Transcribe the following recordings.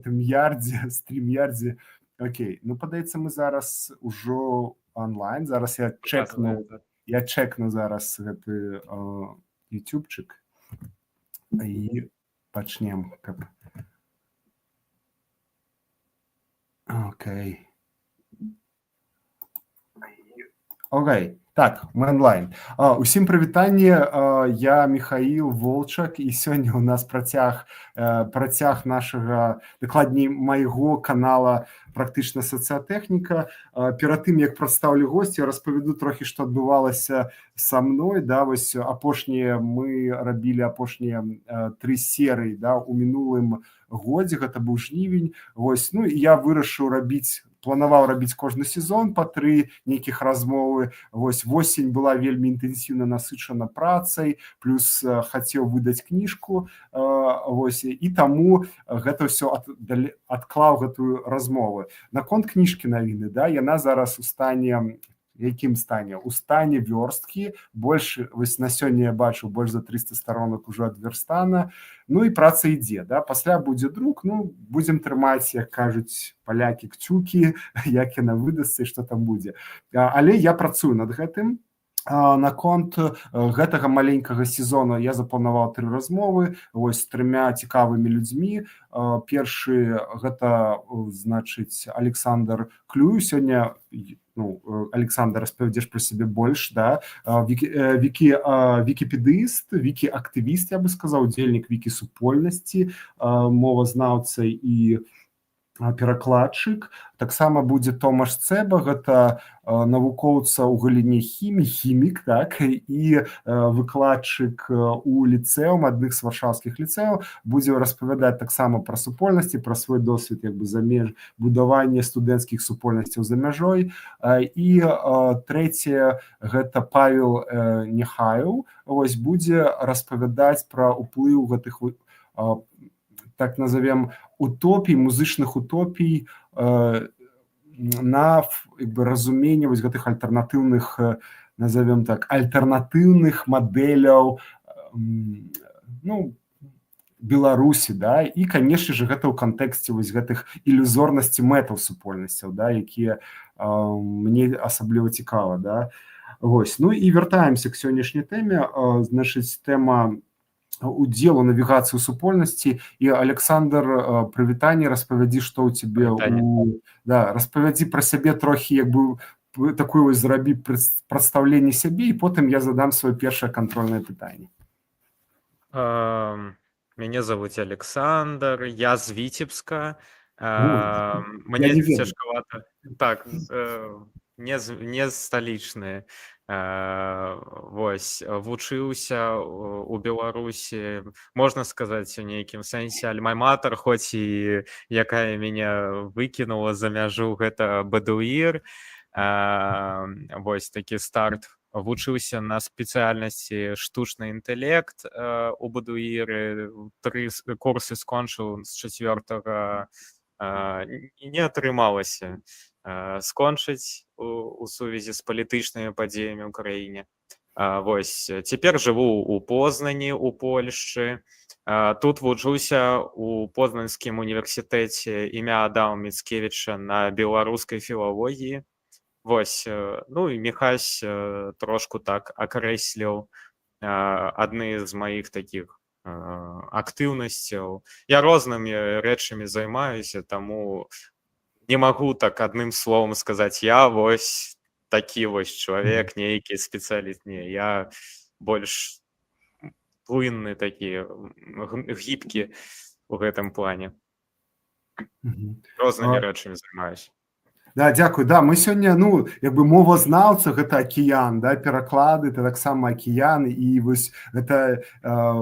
StreamYardзе, StreamYardзе. Окей, ну, падаецца, мы зараз ужо онлайн. Зараз я чекну зараз гэты ютубчык і пачнем. Окей. Окей. Так, мы онлайн. Усім прывітанне, я Михаил Волчак, і сёння у нас працяг нашага, дакладней, майго канала «Практычна сацыятэхніка». Перад тым, як прадстаўлю госця, распавяду трохі, што адбывалася са мной. Да, вось мы рабілі апошнія 3 серыі, да, у мінулым годзе, гэта быў жнівень. Вось, ну, і я вырашыў планаваў рабіць кожны сезон па 3 нейкіх размовы. Вось, восень была вельмі інтэнсіўна насычана працай, плюс хацеў выдаць кніжку, вось, і таму гэта ўсё адклаў гэтую размову. Наконт кніжкі навіны, да, яна зараз у стане, якім стане? У стане вёрсткі, больш, вось на сёння я бачу, больш за 300 старонак ужо адверстана, ну і праца ідзе, да, пасля будзе друк, ну, будзем трымаць, як кажуць палякі, кцюкі, як яна выдасца і што там будзе. Але я працую над гэтым. Наконт гэтага маленькага сезона я запланаваў 3 размовы, вось, з 3 цікавымі людзьмі. Першы гэта, значыць, Александр Клюй. Сёння, ну, Александр, распавядзеш пра сябе больш, да, вікіпедыст, вікі-актывіст, я бы сказаў, удзельнік вікі-супольнасці, мовазнаўца і перакладчык. Таксама будзе Томаш Цэба, гэта навукоўца ў галіне хімік, так, і выкладчык у ліцэум, адных з варшаўскіх ліцэяў, будзе распавядаць таксама пра супольнасці, пра свой досвед, як бы, будавання студэнцкіх супольнасцяў за мяжой. І трэцяе, гэта Павел Нехаяў, вось, будзе распавядаць пра ўплыў гэтых, так назовем, утопій, музычных утопій на, як бы, разуменне вось гэтых альтэрнатыўных, назовем так, альтэрнатыўных мадэляў, ну, Беларусі, да, і, канешне ж, гэта ў кантэксце вось гэтых ілюзорнасці мэтаў супольнасцяў, да, якія мне асабліва цікава, да. Вось, ну і вяртаемся к сённяшняй тэме. Значыць, тэма удзелу навігацыі ў супольнасці. І, Александр, прывітанне, распавядзі, што ў цябе, да, распавядзі пра сябе трохі, як бы, такое вось зрабі прадстаўленне сябе, і потым я задам сваё першае кантрольнае пытанне. Мяне зовут Александр, я з Віцебска. Мне цяжкавата. Так, не сталічны. Вось, вучыўся у Беларусі, можна сказаць, у нейкім сэнсе альма-матэр, хоць і якая мяне выкінула за мяжу, гэта БДУІР. Вось такі старт. Вучыўся на спецыяльнасці штучны інтэлект у БДУІРы, 3 курсы скончыў, з 4-го не атрымалася скончыць у сувязі з палітычнымі падзеямі ў краіне. Вось, цяпер жыву у Познані, у Польшчы. Тут вучуся у Познанскім універсітэце імя Адама Міцкевіча на беларускай філалогіі. Вось, ну і Міхась трошку так акрэсліў адны з маіх такіх актыўнасцяў. Я рознымі рэчамі займаюся, таму не магу так адным словам сказаць, я вось такі вось чалавек, нейкі спецыяліст. Не, я больш плынны такі, гібкі ў гэтым плане. Рознымі рэчамі займаюся. Да, дзякуй. Да, мы сёння, ну, як бы, мовазнаўца, гэта акіян, да, пераклады, это таксама акіян, і вось гэта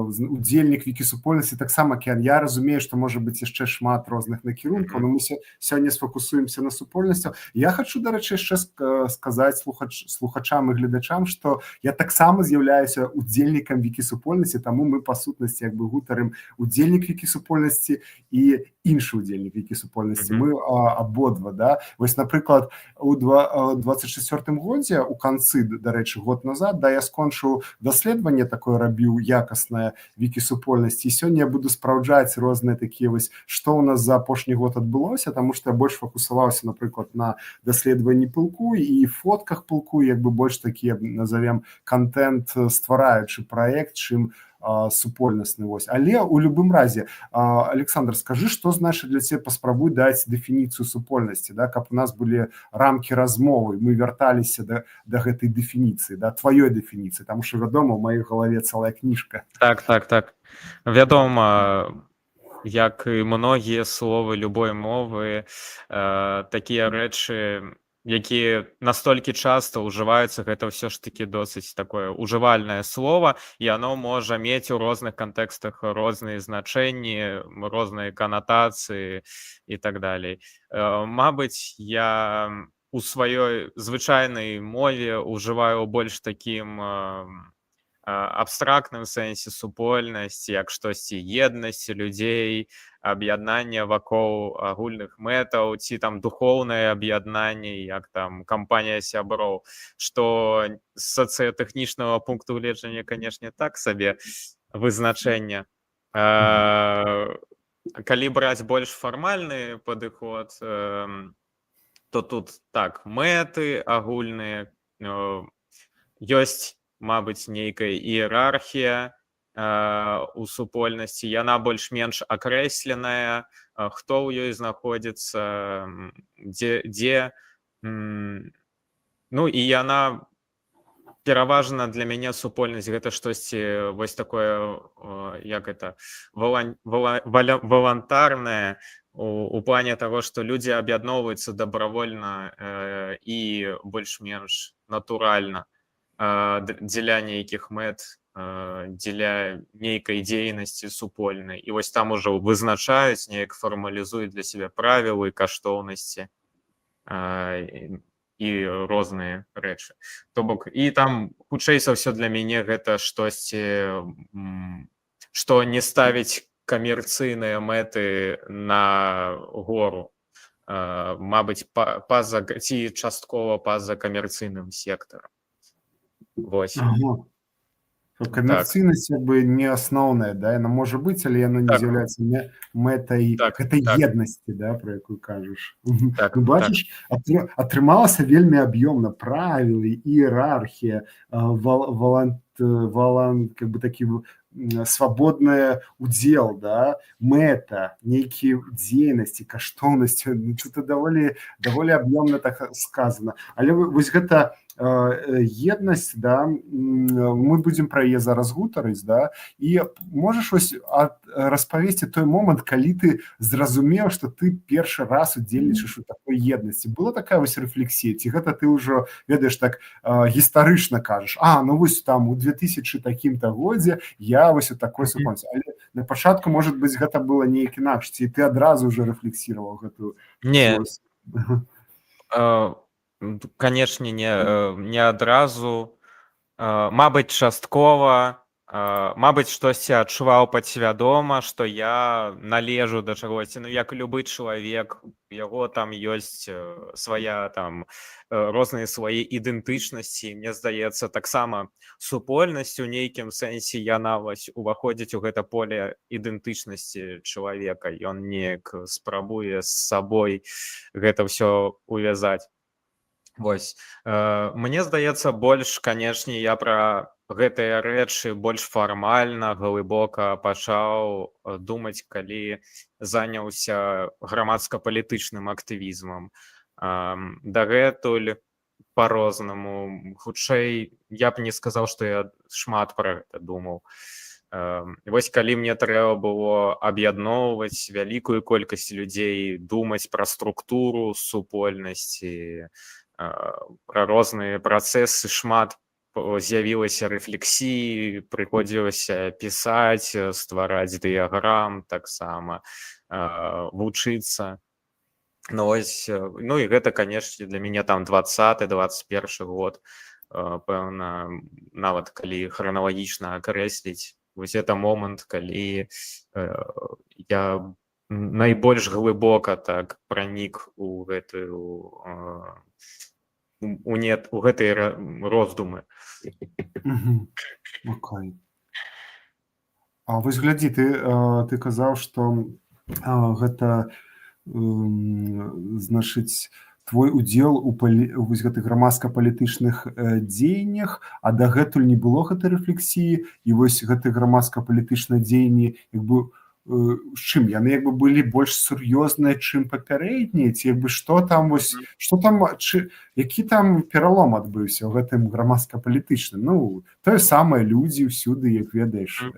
удзельнік вікісупольнасці, таксама акіян. Я разумею, што можа быць яшчэ шмат розных накірункаў, но мы сёння сфокусуемся на супольнасцях. Я хачу, дарэчы, яшчэ сказаць слухачам і гледачам, што я таксама з'яўляюся удзельнікам вікісупольнасці, таму мы, па сутнасці, як бы, гутарым удзельнік вікісупольнасці і іншы удзельнік вікісупольнасці. Мы абодва, да. Вось напрыклад, у 24 годзе у канцы, дарэчы, год назад, да, я скончыў даследаванне такое, рабіў якаснае вікі-супольнасці, і сёння я буду спраўджаць розныя такія вось, што ў нас за апошні год адбылося, таму што я больш фокусаваўся, напрыклад, на даследаванні пылку і фотках пылку, як бы больш такі, назовем, контент ствараючы праект, чым супольнасны. Вось. Але у любым разе, Александр, скажы, што значыць для цябе, паспрабуй даць дэфініцыю супольнасці, да, каб у нас былі рамкі размовы, мы вярталіся да гэтай дэфініцыі, да, тваёй дэфініцыі, таму што, вядома, у маёй галаве цэлая кніжка. Так. Вядома, як і многія словы любой мовы, такія рэчы, якія настолькі часта ўжываюцца, гэта ўсё ж такі досыць такое ужывальнае слова, і оно можа мець у розных кантэкстах розныя значэнні, розныя канатацыі і так далей. Мабыць, я у сваёй звычайнай мове ўжываю больш такім абстрактным сэнсе супольнасць, як штосьці еднасці людзей, аб'яднання вакол агульных мэтаў, ці там духоўнае аб'яднанне, як там кампанія сяброў, што з сацыятэхнічнага пункту гледжання, канешне, так сабе вызначэнне. Калі браць больш фармальны падыход, то тут так, мэты агульныя, ёсць, мабыць, нейкая іерархія у супольнасці, яна больш-менш акрэсленая, хто ў ёй знаходзіцца, дзе. Ну і яна пераважна для мяне супольнасць гэта штосьці вось такое, як это, валантарнае, у плане таго, што людзі аб'ядноўваюцца дабравольна і больш-менш натуральна дзеля нейкіх мэт, дзеля нейкай дзейнасці супольнай. І вось там ужо вызначаюць, неяк фармалізуюць для сябе правілы, каштоўнасці і розныя рэчы. То бок, і там, хутчэй за ўсё, для мяне гэта штосьці, што не ставіць камерцыйныя мэты на гору. Мабыць, ці часткова па-за камерцыйным сектарам. Вось. Ага. Камерцыйнасць як бы не асноўная, да, яна можа быць, але яна не з'яўляецца мэтай гэтай еднасці, да, про якую кажаш. Ну, бачыш, атрымалася вельмі аб'ёмна, правілы, іерархія, как бы такі свабодны удзел, да, мэта, нейкія дзейнасці, каштоўнасці, что-то даволі аб'ёмна так сказана. Але вось гэта еднасць, да, мы будзем пра яе зараз гутарыць, да, і можаш вось распавесці той момант, калі ты зразумеў, што ты першы раз удзельнічаеш у такой еднасці. Была такая вось рэфлексія, ці гэта ты ўжо, ведаеш, так гістарычна кажаш, ну вось там у 2000 такім-то годзе я вось у такой супольнасці. Але на пачатку, можа быць, гэта было неяк інакш, ці ты адразу ўжо рэфлексіраваў гэтую? Не, канешне, не адразу, мабыць, часткова, мабыць, штосьці адчуваў падсвядома, што я належу да чагосьці. Ну, як любы чалавек, у яго там ёсць свая, там, розныя свае ідэнтычнасці. Мне здаецца, таксама супольнасць у нейкім сэнсе яна вось уваходзіць у гэта поле ідэнтычнасці чалавека. Ён неяк спрабуе з сабой гэта ўсё увязаць. Вось. Мне здаецца, больш, канешне, я пра гэтыя рэчы больш фармальна, глыбока пачаў думаць, калі заняўся грамадска-палітычным актывізмам. Дагэтуль па-рознаму. Хутчэй, я б не сказаў, што я шмат пра гэта думаў. Вось калі мне трэба было аб'ядноўваць вялікую колькасць людзей, думаць пра структуру супольнасці, пра розныя працэсы, шмат з'явілася рэфлексіі, прыходзілася пісаць, ствараць дыяграм таксама, вучыцца. Ну, і гэта, канешне, для мяне там 20-21 год, пэўна, нават калі храналагічна акрэсліць, вось гэта момант, калі я найбольш глыбока так пранік у гэтую у гэтыя роздумы. Окей. А вось глядзі, ты казаў, што гэта значыць твой удзел у вось гэтых грамадска-палітычных дзеяннях, а дагэтуль не было гэтай рэфлексіі, і вось гэтыя грамадска-палітычныя дзеянні як бы з чым яны як бы былі больш сур'ёзныя, чым папярэднія, ці як бы што там вось што там які там пералом адбыўся ў гэтым грамадска-палітычным? Ну тое самае людзі ўсюды, як ведаеш,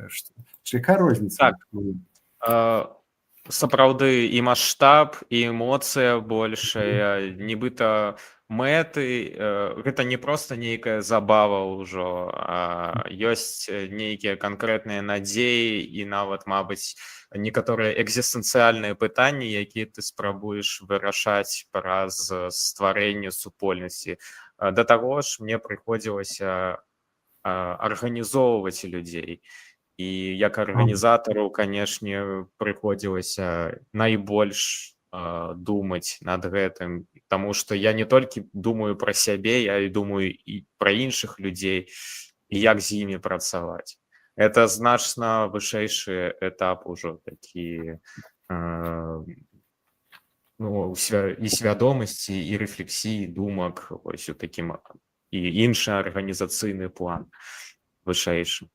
якая розніца? Сапраўды і маштаб, і эмоцыя большая, нібыта мэты, гэта не проста нейкая забава ўжо, а ёсць нейкія канкрэтныя надзеі і нават, мабыць, некаторыя экзістэнцыяльныя пытанні, якія ты спрабуеш вырашаць праз стварэнне супольнасці. Да таго ж мне прыходзілася арганізоўваць людзей. І як арганізатару, канешне, прыходзілася найбольш думаць над гэтым, таму што я не толькі думаю пра сябе, я і думаю і пра іншых людзей, і як з імі працаваць. Это значна вышэйшы этап ужо такі і свядомасці, і рэфлексіі, думак, вось у такім і іншы арганізацыйны план вышэйшы.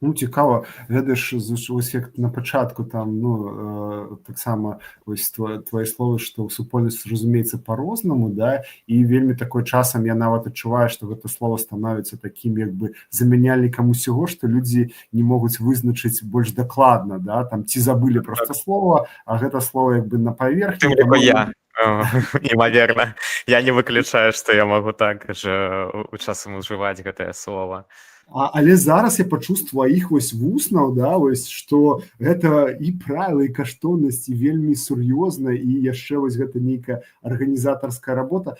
Ну цікава, ведаеш, вось як на пачатку там таксама вось твае словы, што супольнасць разумеецца па-рознаму, да, і вельмі такой часам я нават адчуваю, што гэта слово становіцца такім як бы замяняльнікам усяго, што людзі не могуць вызначыць больш дакладна, да, там ці забылі проста слова, а гэта слово як бы на паверхні. Тым я, імаверна, я не выключаю, што я магу так жа часам ужываць гэтае слово. Але зараз я пачуў з тваіх вось вуснаў, да, вось, што гэта і правілы, і каштоўнасці вельмі сур'ёзна, і яшчэ вось гэта нейкая арганізатарская работа.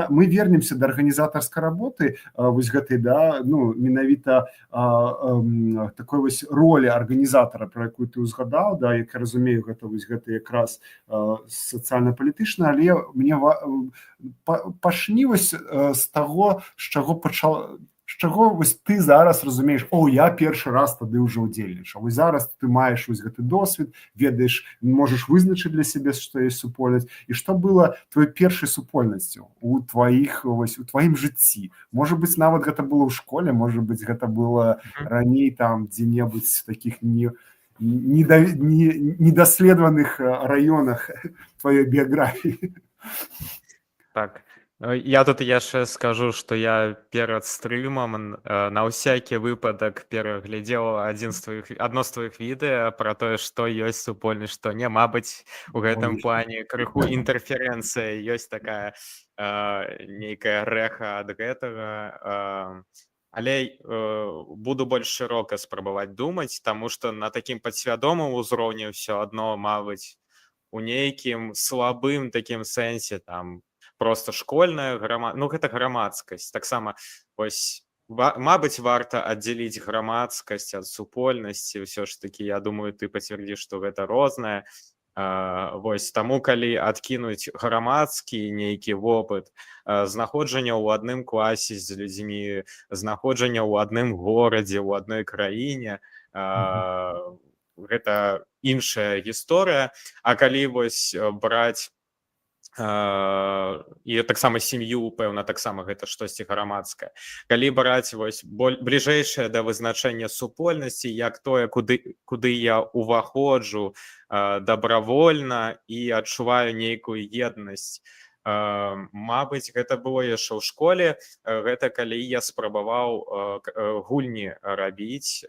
Мы вернемся да арганізатарскай работы, вось гэтай, да, ну, менавіта такой вось ролі арганізатара, пра якую ты ўзгадаў, да, як я разумею, гэта вось гэта якраз сацыяльна-палітычна, але мне пачні вось з таго, з чаго вось ты зараз разумееш, я першы раз тады ўжо ўдзельнічаў. Вось зараз ты маеш вось гэты досвед, ведаеш, можаш вызначыць для сябе, што ёсць супольнасць. І што было твоей першай супольнасцю у тваім жыцці? Можа быць, нават гэта было ў школе, можа быць, гэта было раней там дзе-небудзь такіх недаследаваных раёнах тваёй біяграфіі. Так. Я тут яшчэ скажу, што я перад стрымам на ўсякі выпадак пераглядзеў адно з тваіх відэа пра тое, што ёсць супольнасць, што не. Мабыць, у гэтым плане крыху інтэрферэнцыя ёсць такая нейкая рэха ад гэтага. Але буду больш шырока спрабаваць думаць, таму што на такім падсвядомым узроўні ўсё адно, мабыць, у нейкім слабым такім сэнсе там просто школьная гэта грамадскасць. Таксама вось мабыць, варта аддзяліць грамадскасць ад супольнасці. Ўсё ж такі, я думаю, ты пацвердзіш, што гэта рознае. Вось таму, калі адкінуць грамадскі нейкі вопыт знаходжання ў адным класе з людзьмі, знаходжання ў адным горадзе, ў адной краіне, гэта іншая гісторыя. А калі вось браць і таксама сям'ю, пэўна, таксама гэта штосьці грамадскае. Калі браць вось бліжэйшае да вызначэння супольнасці, як тое, куды я уваходжу дабравольна і адчуваю нейкую еднасць, мабыць, гэта было яшчэ ў школе. Гэта калі я спрабаваў гульні рабіць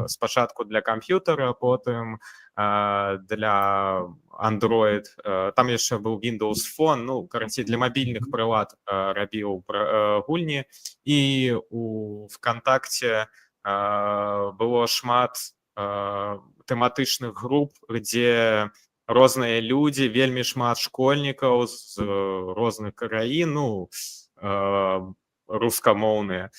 спачатку для камп'ютара, потым для Android. Там яшчэ быў Windows Phone, ну, карацей, для мабільных прылад рабіў гульні. І у ВКонтакце было шмат тэматычных груп, дзе розныя людзі, вельмі шмат школьнікаў з розных краін, ну, рускамоўныя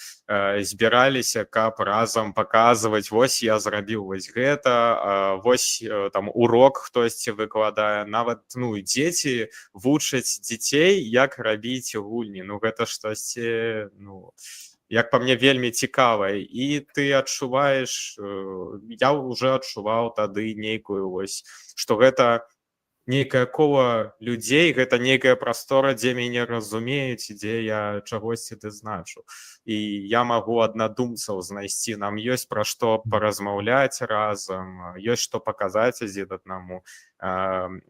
збіраліся, каб разам паказваць, вось я зрабіў вось гэта, вось там урок хтосьці выкладае, нават дзеці вучаць дзяцей, як рабіць гульні. Гэта штосьці, як па мне, вельмі цікавае, і ты адчуваеш, я ўжо адчуваў тады нейкую вось, што гэта нейкае кола людзей, гэта нейкая прастора, дзе мяне разумеюць, дзе я чагосьці дазначу. І я магу аднадумцаў знайсці, нам ёсць пра што паразмаўляць разам, ёсць што паказаць адзін аднаму.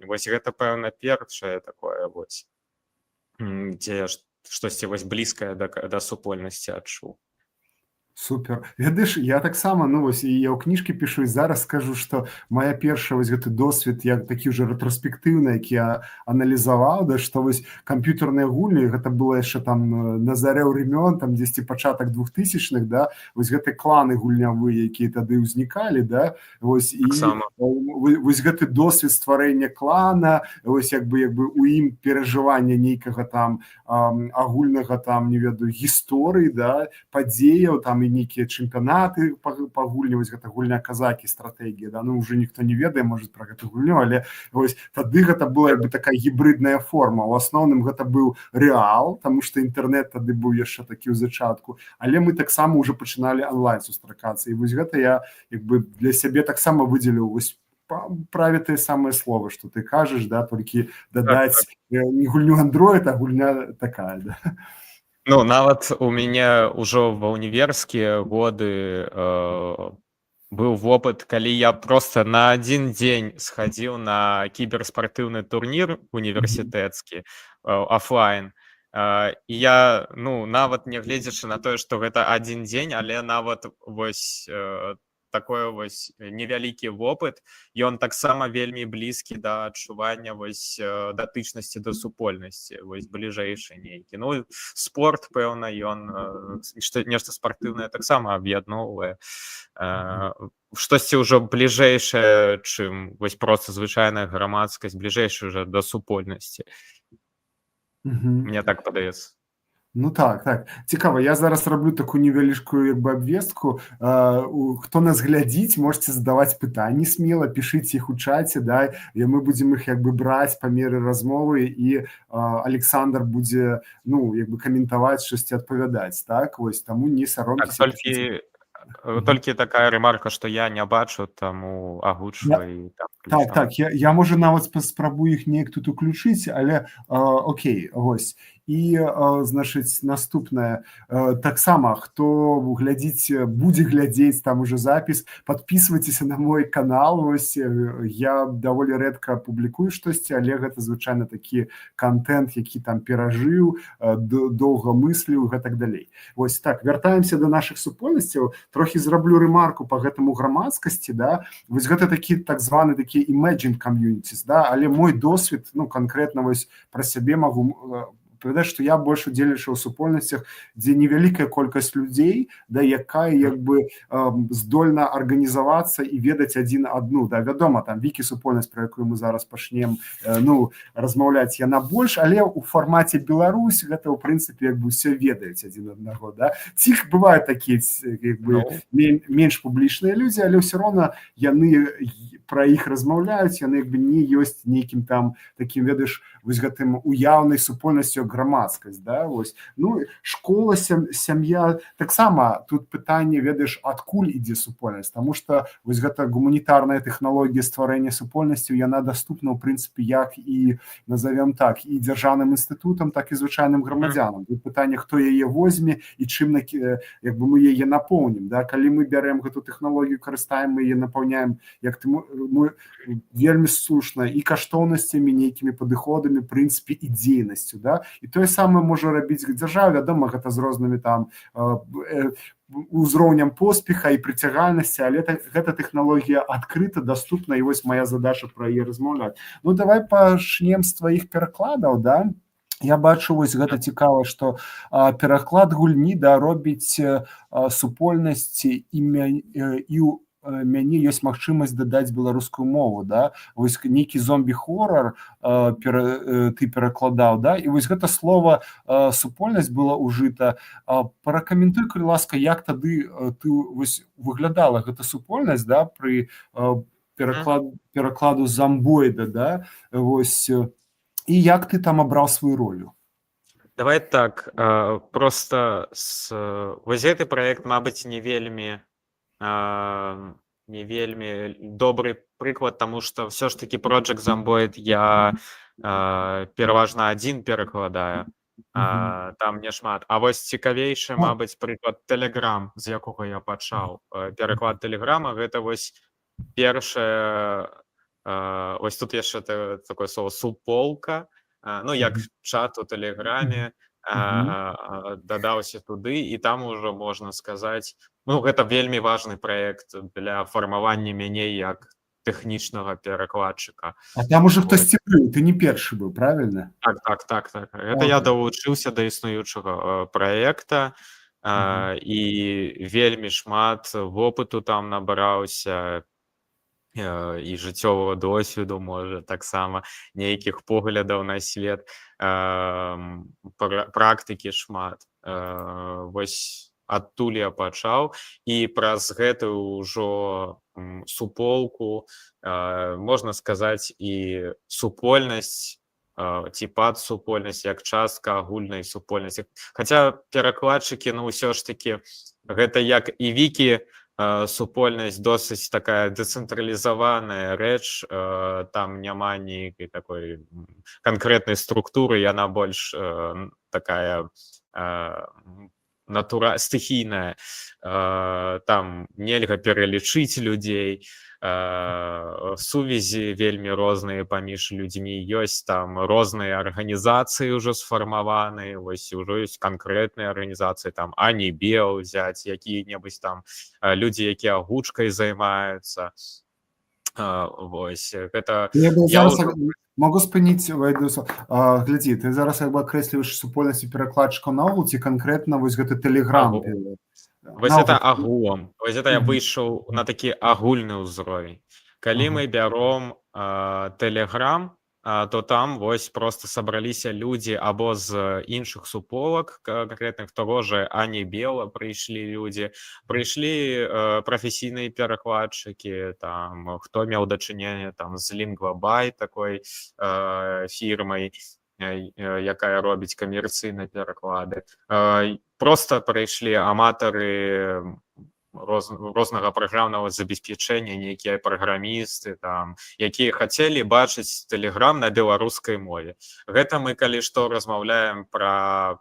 Вось гэта, пэўна, першае такое вось, дзе штосьці вось блізкае да супольнасці адчуў. Супер. Ведаеш, я таксама, вось, і я ў кніжкі пішу, і зараз скажу, што моя першая вось гэты досвед, я такі ўжо рэтраспектыўны, які я аналізаваў, што вось камп'ютарныя гульні, гэта было яшчэ там на зарэ времён, там дзесьці пачатак 2000-х, вось гэты кланы гульнявыя, якія тады ўзнікалі, вось, і вось гэты досвед стварэння клана, вось як бы у ім перажывання нейкага там агульнага там, не ведаю, гісторыі, падзеяў, там і нейкія чэмпіянаты па гульні, вось гэта гульня казакі, стратэгія, уже ніхто не ведае, можа, пра гэту гульню, але вось тады гэта была як бы такая гібридная форма. У асноўным гэта быў рэал, таму што інтэрнэт тады быў яшчэ такі ў зачатку, але мы таксама ўжо пачыналі онлайн сустракацца, і вось гэта я як бы для сябе таксама выдзеліў вось праве тыя самыя словы, што ты кажаш, толькі дадаць не гульню Android, а гульня такая, нават у мяне ўжо ва універскія годы быў вопыт, калі я проста на адзін дзень схадзіў на кіберспартыўны турнір універсітэцкі офлайн, і я, нават не гледзячы на тое, што гэта адзін дзень, але нават вось такой вось невялікі вопыт, ён таксама вельмі блізкі да адчування вось датычнасці да супольнасці, вось бліжэйшы нейкі. Спорт, пэўна, ён нешта спартыўнае таксама аб'ядноўвае. Штосьці ўжо бліжэйшае, чым вось проста звычайная грамадскасць, бліжэйшая ўжо да супольнасці. Мне так падаецца. Так. Цікава, я зараз раблю такую невялічкую як бы абвестку. Хто нас глядзіць, можете задаваць пытанні смела, пішыце іх у чаце, і мы будзем іх як бы браць па меры размовы, і Александр будзе, як бы каментаваць, штосьці адпавядаць, вось, таму не саромцеся. Толькі такая рэмарка, што я не бачу, таму агучвай. Так, я можа нават спрабую іх неяк тут уключыць, але окей, вось. І, значыць, наступнае, таксама, хто будзе глядзець там уже запіс, падпісвайцеся на мой канал, вось, я даволі рэдка публікую штосьці, але гэта звычайна такі контент, які там перажыў, доўга мысліў, гэтак далей. Вось так, вяртаемся да нашых супольнасцяў, трохі зраблю рэмарку па гэтаму грамадскасці, вось гэта такі так званы такі emerging communities, але мой досвед, канкрэтна вось пра сябе магу павядаць, што я больш удзельнічаў у супольнасцях, дзе невялікая колькасць людзей, якая як бы здольна арганізавацца і ведаць адзін адну. Вядома, там вікі-супольнасць, пра якую мы зараз пачнем размаўляць, яна больш, але ў фармаце Беларусь гэта ў прынцыпе як бы ўсе ведаюць адзін аднаго. Ці бываюць такія як бы менш публічныя людзі, але ўсё роўна яны пра іх размаўляюць, яны як бы не ёсць нейкім там такім, ведаеш, вось гэтым уяўнай супольнасцю грамадскасць, вось. Школа, сям'я, таксама тут пытанне, ведаеш, адкуль ідзе супольнасць, таму што вось гэта гуманітарная тэхналогія стварэння супольнасцяў, яна даступна, ў прынцыпе, як і, назовем так, і дзяржаўным інстытутам, так і звычайным грамадзянам. Тут пытанне, хто яе возьме і чым, як бы мы яе напоўнім, калі мы бярэм гэту тэхналогію, карыстаем, мы яе напаўняем, як мы вельмі слушна і каштоўнасцямі, нейкімі падыходамі, прынцыпе, і дзейнасцю, і тое самае можа рабіць дзяржава, вядома, гэта з рознымі там узроўнем поспеха і прыцягальнасці, але гэта тэхналогія адкрыта, даступна, і вось моя задача пра яе размаўляць. Давай пачнем з тваіх перакладаў, Я бачу, вось гэта цікава, што пераклад гульні робіць супольнасці і мяне ёсць магчымасць дадаць беларускую мову, да, вось нейкі зомбі-хорар ты перакладаў, да, і вось гэта слова супольнасць было ўжыта. Паракаментуй, калі ласка, як тады ты вось выглядала гэта супольнасць, да, пры перакладу зомбоіда, да, вось, і як ты там абраў сваю ролю? Давай так, просто вось гэты праект, мабыць, не вельмі добры прыклад, таму што ўсё ж такі Project Zomboid я пераважна адзін перакладаю, там няшмат. А вось цікавейшы, мабыць, прыклад Telegram, з якога я пачаў. Пераклад Телеграма — гэта вось першае, вось тут яшчэ такое слово суполка, ну, як чат у Тэлеграме, дадаўся туды, і там ужо можна сказаць, ну, гэта вельмі важны праект для фармавання мяне як тэхнічнага перакладчыка. А там уже хтосьці быў, ты не першы быў, правильно? Так. Гэта я далучыўся да існуючага праекта, і вельмі шмат вопыту там набраўся, і жыццёвага досведу, можа, таксама нейкіх поглядаў на свет, практыкі шмат. Вось адтуль я пачаў, і праз гэтую ўжо суполку, можна сказаць, і супольнасць ці падсупольнасць як частка агульнай супольнасці. Хаця перакладчыкі, ну, ўсё ж такі, гэта як і вікі, супольнасць досыць такая дэцэнтралізаваная рэч, там няма нейкай такой канкрэтнай структуры, яна больш такая стыхійная. Там нельга пералічыць людзей, сувязі вельмі розныя паміж людзьмі ёсць, там розныя арганізацыі ўжо сфармаваныя, вось ужо ёсць канкрэтныя арганізацыі, там Анібел взяць, якія-небудзь там людзі, якія агучкай займаюцца. Вось гэта могу спыніць, глядзі, ты зараз як бы акрэсліваеш супольнасць перакладчыкаў наогул ці канкрэтна вось гэты Telegram? Вось это агулам. Вось это я выйшаў на такі агульны ўзровень. Калі мы бяром Telegram, то там вось просто сабраліся людзі або з іншых суполак канкрэтных, того же Анібела прыйшлі людзі, прыйшлі прафесійныя перакладчыкі, там хто меў дачыненне там з Lingua.by, такой фірмай, якая робіць камерцыйныя пераклады. Просто прыйшлі аматары рознага праграмнага забеспячэння, нейкія праграмісты, там, якія хацелі бачыць Telegram на беларускай мове. Гэта мы, калі што, размаўляем пра...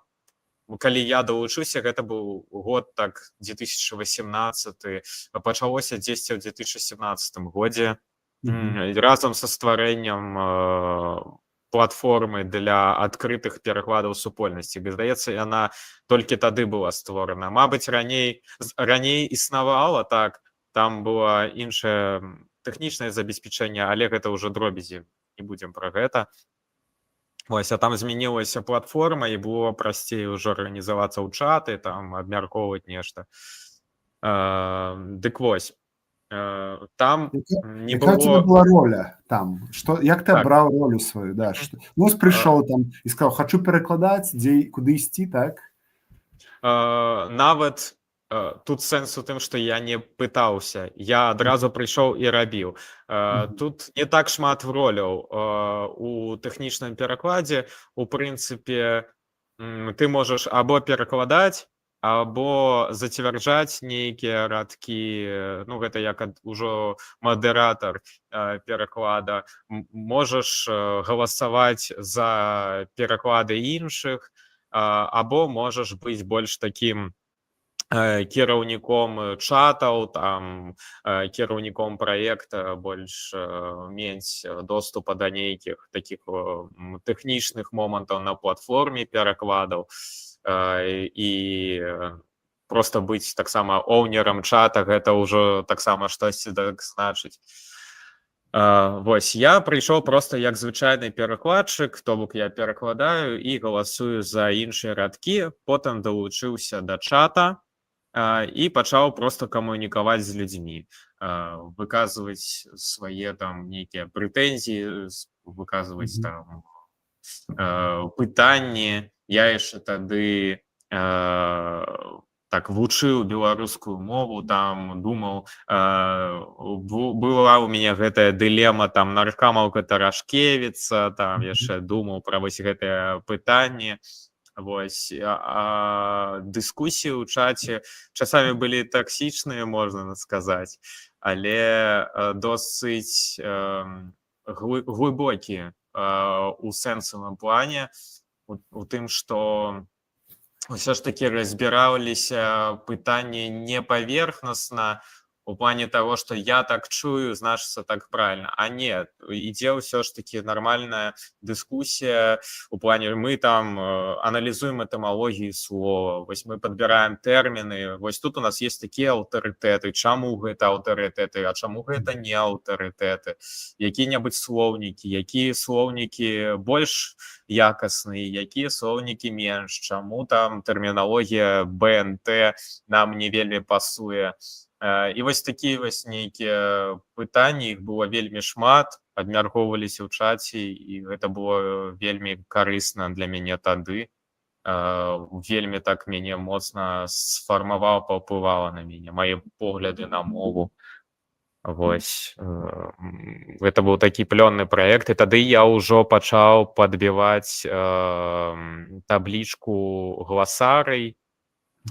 Калі я далучыўся, гэта быў год, так, 2018, пачалося дзесьці ў 2017 годзе, разам са стварэннем платформы для адкрытых перакладаў супольнасці. Здаецца, яна толькі тады была створана. Мабыць, раней існавала, так, там было іншае тэхнічнае забеспячэнне, але гэта ўжо дробязі, не будзем пра гэта. Вось, а там змянілася платформа, і было прасцей ўжо арганізавацца ў чаты, там, абмяркоўваць нешта. Дык вось. Там не было... Якая у тебя была роля там? Як ты абраў ролю сваю? Да? Ну, прыйшоў там і сказаў, хачу перакладаць, куды ісці, так? Нават тут сэнс у тым, што я не пытаўся. Я адразу прыйшоў і рабіў. Тут не так шмат роляў у тэхнічным перакладзе. У прынцыпе, ты можаш або перакладаць, або зацвярджаць нейкія радкі, ну, гэта як ужо мадэратар пераклада. Можаш галасаваць за пераклады іншых, або можаш быць больш такім кіраўніком чатаў, там, кіраўніком праекта, больш мець доступа да нейкіх такіх тэхнічных момантаў на платформе перакладаў, і просто быць таксама оўнерам чата, гэта ўжо таксама штосьці значыць. Вось, я прыйшоў просто як звычайны перакладчык, то бок я перакладаю і галасую за іншыя радкі, потым далучыўся да чата і пачаў просто камунікаваць з людзьмі. выказваць свае там нейкія прэтэнзіі, выказваць Мгм. там пытанні. Я яшчэ тады так вучыў беларускую мову, там думаў, была у мяне гэтая дылема там наркамаўка Тарашкевіца, там Мгм. яшчэ думаў пра вось гэтыя пытанні. Вось дыскусіі ў чаце часамі былі таксічныя, можна сказаць, але досыць глыбокія у сэнсавым плане, у тым, што ўсё ж такі разбіраліся пытанні не паверхнасна, у плане таго, што я так чую, значыцца так правільна. А не, ідзе ўсё ж такі нармальная дыскусія у плане мы там аналізуем этымалогію слова, вось мы падбіраем тэрміны, вось тут у нас есть такія аўтарытэты, чаму гэта аўтарытэты, а чаму гэта не аўтарытэты, якія-небудзь слоўнікі, якія слоўнікі больш якасныя, якія слоўнікі менш, чаму там тэрміналогія БНТ нам не вельмі пасуе. І вось такія вось нейкія пытанні, іх было вельмі шмат, абмяркоўваліся ў чаце, і гэта было вельмі карысна для мяне тады. Вельмі так мяне моцна сфармавала, паўплывала на мяне, мае погляды на мову. Вось гэта быў такі плённы праект, і тады я ўжо пачаў падбіваць таблічку гласарый.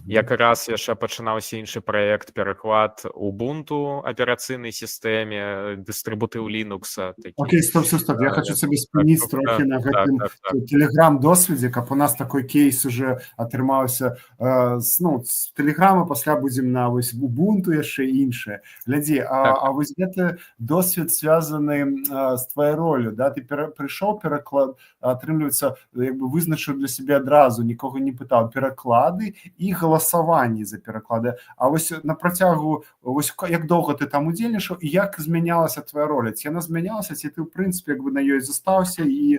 Якраз яшчэ пачынаўся іншы праект, пераклад Ubuntu аперацыйнай сістэме, дыстрыбутыў Linux такі. Окей, стоп. Я хочу себе спыніць трохі на гэтым Telegram-досведзе, каб у нас такой кейс уже атрымаўся. З Telegram пасля будзем на вось Ubuntu яшчэ іншае. Глядзі, а вось гэты досвед звязаны з твоей ролю, да? Ты прыйшоў пераклад, атрымліваецца, як бы вызначыў для сябе адразу, нікога не пытаў, пераклады і галасаванні за пераклады. А вось на працягу, вось як доўга ты там удзельнічаў і як змянялася твоя роля? Ці яна змянялася, ці ты ў прынцыпе як бы на ёй застаўся і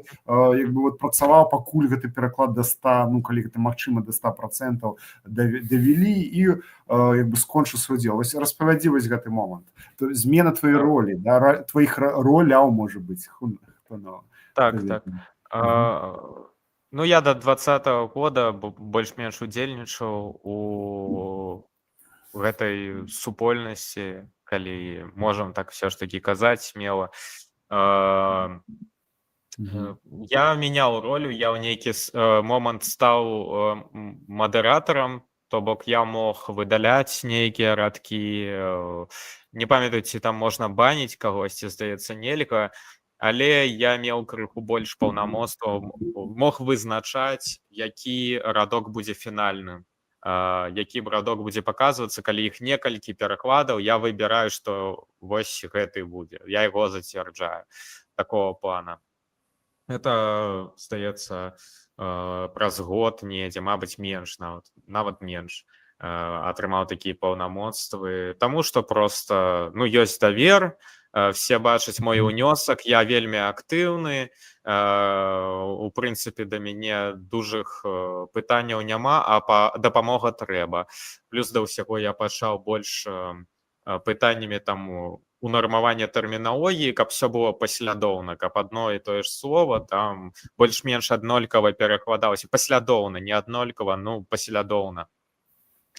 як бы вот працаваў, пакуль гэты пераклад да 100, ну калі гэта магчыма да 100% давялі і як бы скончыў свой дзел. Вось распавядзі вось гэты момант. Змена твоей ролі, да, твоих роляў можа быць. Так. Ну, я до 2020 года больш-менш удзельнічаў у гэтай супольнасці, калі можам так все ж таки казаць смела. Я мяняў ролю, я ў нейкі момант стаў мадэратарам, то бок я мог выдаляць нейкія радкі, не памятаю, ці там можна баніць кагосьці, здаецца, нельга, але я меў крыху больш паўнамоцтваў, мог вызначаць, які радок будзе фінальным, які радок будзе паказвацца, калі іх некалькі перакладаў, я выбіраю, што вось гэты будзе, я яго зацвярджаю, такого плана. Это, здаецца, праз год недзе, мабыць, менш, нават менш, атрымаў такія паўнамоцтвы, таму што проста, ну, ёсць давер, все бачаць мой унёсак, я вельмі актыўны, у прынцыпе да мяне дужых пытанняў няма, а дапамога трэба. Плюс да ўсяго я пачаў больш пытаннямі там унармавання тэрміналогіі, каб все было паслядоўна, каб адно і тое ж слова там больш-менш аднолькава перакладалася, паслядоўна, не аднолькава, ну паслядоўна.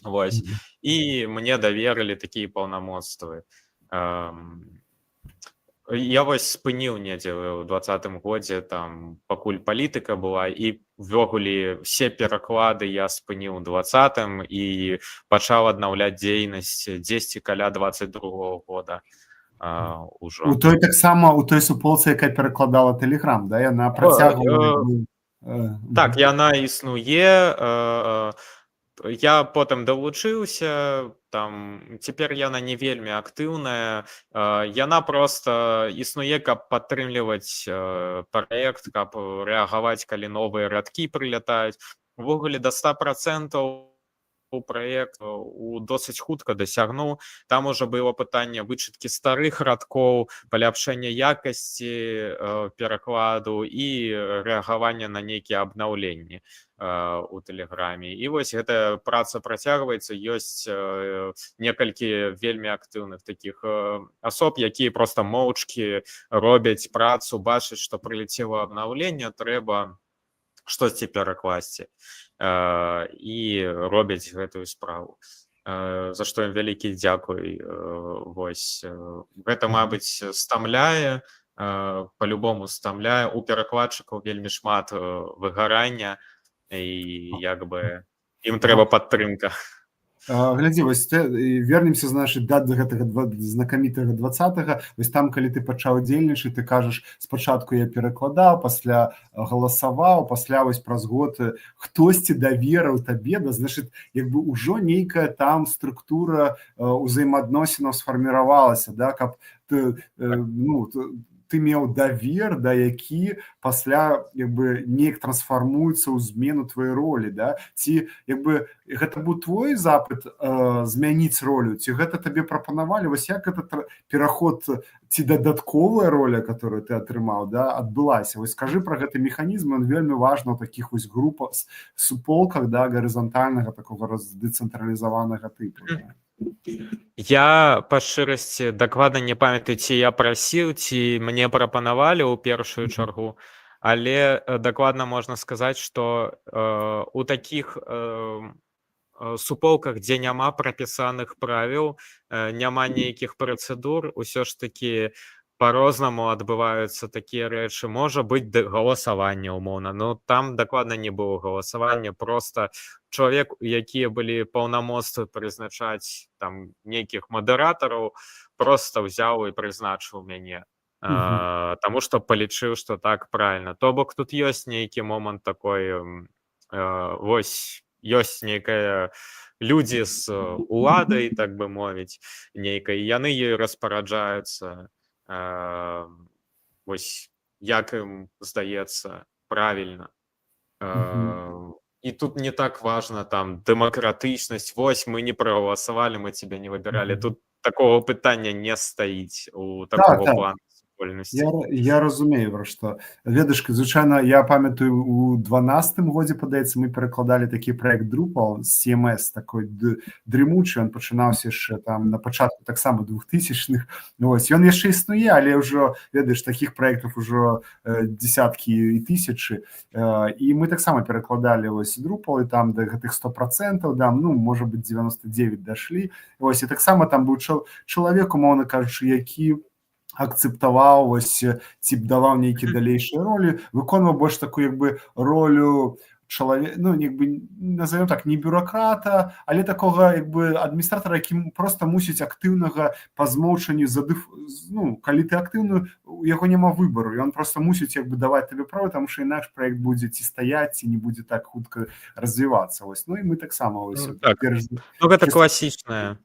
Вось. І мне даверылі такія паўнамоцтвы. Я вось спыніў недзе ў 2020 годзе, там пакуль палітыка была, і ўвогуле все пераклады я спыніў у 2020 і пачаў аднаўляць дзейнасць дзесьці каля 22 года ўжо. У той таксама, у той суполцы, якая перакладала Telegram, да? Яна працягвала... Так, яна існуе, я потым далучыўся, там цяпер яна не вельмі актыўная, яна проста існуе, каб падтрымліваць праект, каб рэагаваць, калі новыя радкі прылятаюць. Увогуле да 100% праект досыць хутка дасягнуў. Там уже было пытанне вычыткі старых радкоў, паляпшэння якасці перакладу і рэагавання на нейкія абнаўленні у тэлеграме. І вось гэтая праца працягваецца. Ёсць некалькі вельмі актыўных такіх асоб, якія проста моўчкі робяць працу, бачаць, што прылецела абнаўленне, трэба штосьці перакласці, і робяць гэтую справу, за што ім вялікі дзякуй. Вось гэта, мабыць, стамляе, по-любому стамляе. У перакладчыкаў вельмі шмат выгарання, і як бы ім трэба падтрымка. Глядзі, вось вернемся, значыць, да гэтага знакамітага 20-га. Вось там, калі ты пачаў дзейнічаць, ты кажаш, спачатку я перакладаў, пасля галасаваў, пасля вось праз год хтосьці даверыў табе, да, значыць, як бы ўжо нейкая там структура ўзаемаадносінаў сфарміравалася, да, каб ты, ну, ты меў давер, да, які пасля як бы неяк трансфармуецца ў змену твоей ролі, да? Ці як бы гэта быў твой запыт змяніць ролю, ці гэта табе прапанавалі? Вось як этот пераход, ці дадатковая роля, которую ты атрымаў, да, адбылася? Вось скажы пра гэты механізм, ён вельмі важны ў такіх вось групах, суполках, да, гарызантальнага такога дэцэнтралізаванага тыпу. Да? Я па шчырасці дакладна не памятаю, ці я прасіў, ці мне прапанавалі ў першую чаргу, але дакладна можна сказаць, што у такіх суполках, дзе няма прапісаных правіл, няма нейкіх працэдур, усё ж такі по-рознаму адбываюцца такія рэчы. Можа быць галасаванне умоўна, но там дакладна не было галасавання, просто чалавек, якія былі паўнамоцтвы прызначаць там нейкіх мадэратараў, просто взяў і прызначыў мяне, таму што палічыў, што так правільна. То бок тут ёсць нейкі момант такой, вось ёсць нейкая людзі з уладай, так бы мовіць, нейкай, яны ёй распараджаюцца. Вось як ім здаецца правільна. І тут не так важна там дэмакратычнасць, вось мы не прагаласавалі, мы цябе не выбіралі. Тут такого пытання не стаіць у такого плану супольнасці. Я разумею, пра што. Ведаш, звычайна, я памятаю, у 12-м годзе, падаецца, мы перакладалі такі праект Drupal з CMS, такой дрымучы, ён пачынаўся яшчэ там на пачатку таксама 2000-х. Вось, ён яшчэ існуе, але ўжо, ведаеш, такіх праектаў ужо дзесяткі і тысячы. І мы таксама перакладалі вось Drupal, і там да гэтых 100%, да, ну, можа быць, 99 дашлі. Вось, і таксама там быў чалавек, умоўна кажучы, які акцэптаваў, вось, ці б даваў нейкія далейшыя ролі, выконваў больш такую, як бы, ролю чалавека, ну, як бы, назовем так, не бюракрата, але такога, як бы, адміністратара, які проста мусіць актыўнага па змоўчанні, ну, калі ты актыўны, у яго няма выбару, і ён проста мусіць, як бы, даваць табе правы, таму што інакш праект будзе ці стаяць, ці не будзе так хутка развівацца. Вось, ну, і мы таксама, вось, так. Ну, гэта класічная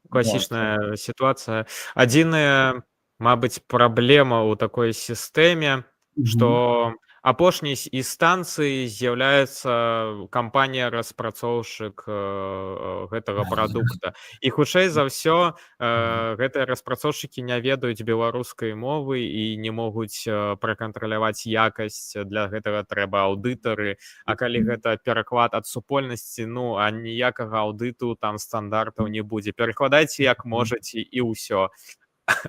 сітуацыя. Адзіная, мабыць, праблема ў такой сістэме, што апошняй інстанцыі з'яўляецца кампанія-распрацоўшчык гэтага прадукта. І хутчэй за ўсё гэтыя распрацоўшчыкі не ведаюць беларускай мовы і не могуць пракантраляваць якасць. Для гэтага трэба аўдытары. А калі гэта пераклад ад супольнасці, ну, а ніякага аўдыту, там стандартаў не будзе. Перакладайце як можаце і ўсё.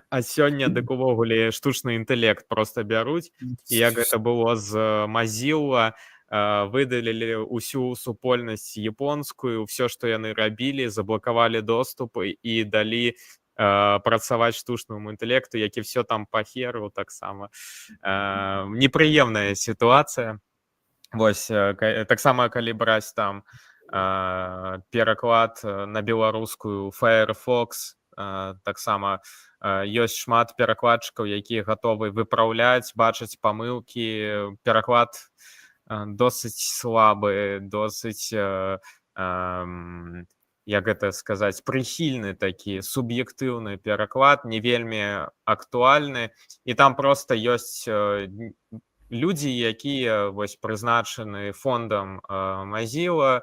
А сёння дык увогуле штучны інтэлект проста бяруць, і як гэта было з Mozilla, выдалілі ўсю супольнасць японскую, ўсё, што яны рабілі, заблакавалі доступы і далі працаваць штучнаму інтэлекту, які ўсё там пахерыў таксама. Непрыемная сітуацыя. Вось, таксама, калі браць там пераклад на беларускую Firefox, таксама ёсць шмат перакладчыкаў, якія гатовы выпраўляць, бачаць памылкі. Пераклад досыць слабы, досыць, як гэта сказаць, прыхільны такі, суб'ектыўны пераклад, не вельмі актуальны. І там проста ёсць людзі, якія вось прызначаны фондам Mozilla,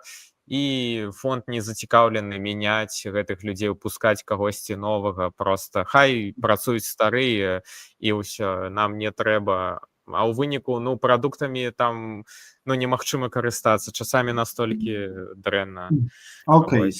і фонд не зацікаўлены мяняць гэтых людзей, пускаць кагосьці новага, просто хай працуюць старыя і ўсё, нам не трэба. А ў выніку, ну, прадуктамі там, ну, немагчыма карыстацца, часамі настолькі дрэнна. Окей, Вось,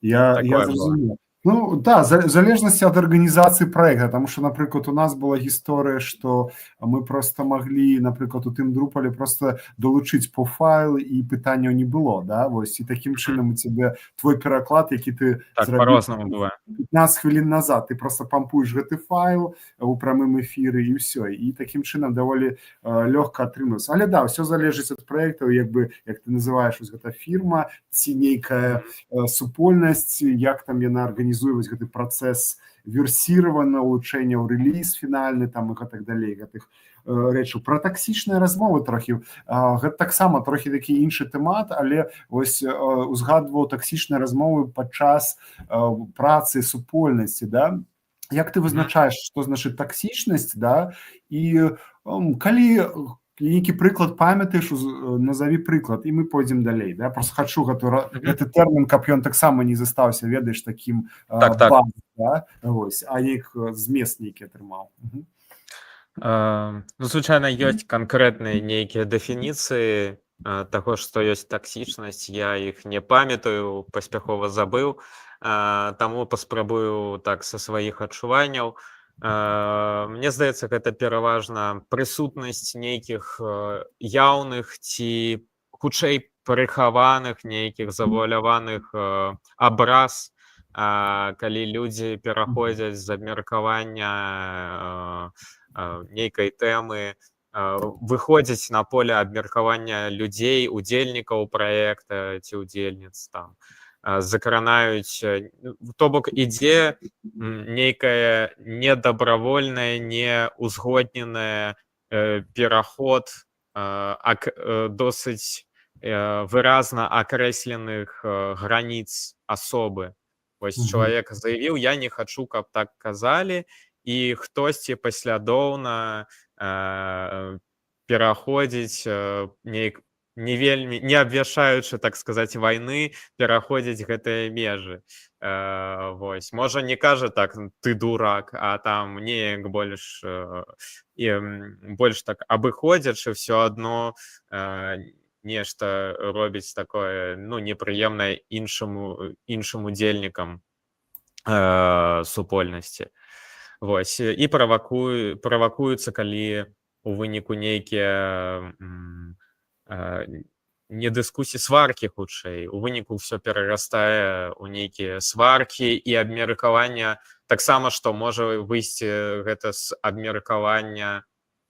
я такое было. зрозумів. Ну, да, в залежності від організації проекту, тому що, наприклад, у нас була історія, що ми просто могли, наприклад, у тим Drupal просто долучити по файл, і питання не було, да, ось, і таким чином у тебе твій переклад, який ти Так, зробив по-рознаму бывае. 15 хвилин назад, ти просто пампуєш гэты файл у прямым ефірі, і все, і таким чином доволі легко атрымліваецца. Але да, все залежить від проекту, якби, як ти називаєш, ось гэта фірма, ці нейкая супольнасць, як там яна арганізуе вось гэты працэс версіравана, улучшэння ў рэліз фінальны там і гэтак далей гэтых рэчаў. Пра таксічныя размовы трохі, гэта таксама трохі такі іншы тэмат, але вось узгадваў таксічныя размовы падчас працы супольнасці, да? Як ты вызначаеш, што значыць таксічнасць, да? І калі нейкі прыклад памятаеш, назаві прыклад, і мы пойдзем далей, да? Просто хачу гэты тэрмін, каб ён таксама не застаўся, ведаеш, такім базам, да? Вось, а неяк змест нейкі атрымаў. Ну, звычайна, ёсць канкрэтныя нейкія дэфініцыі таго, што ёсць таксічнасць, я іх не памятаю, паспяхова забыў, таму паспрабую так са сваіх адчуванняў. Мне здаецца, гэта пераважна прысутнасць нейкіх яўных ці хутчэй прыхаваных нейкіх завуаляваных абраз, калі людзі пераходзяць з абмеркавання нейкай тэмы, выходзяць на поле абмеркавання людзей, удзельнікаў праекта ці удзельніц там, закранаюць, то бок ідзе нейкая недабравольная, неузгодненая пераход досыць выразна акрэсленых граніц асобы. Вось чалавек заявіў, я не хачу, каб так казалі, і хтосьці паслядоўна пераходзіць неяк не вельмі, не абвяшаючы, так сказаць, вайны, пераходзіць гэтыя межы. Вось, можа, не кажа так, ты дурак, а там неяк больш так абыходзячы, ўсё адно нешта робіць такое, ну, непрыемнае іншым удзельнікам супольнасці. Вось, і правакуюцца, калі у выніку нейкія не дыскусіі, сваркі хутчэй. У выніку ўсё перарастае ў нейкія сваркі і абмеркавання. Таксама, што можа выйсці гэта з абмеркавання,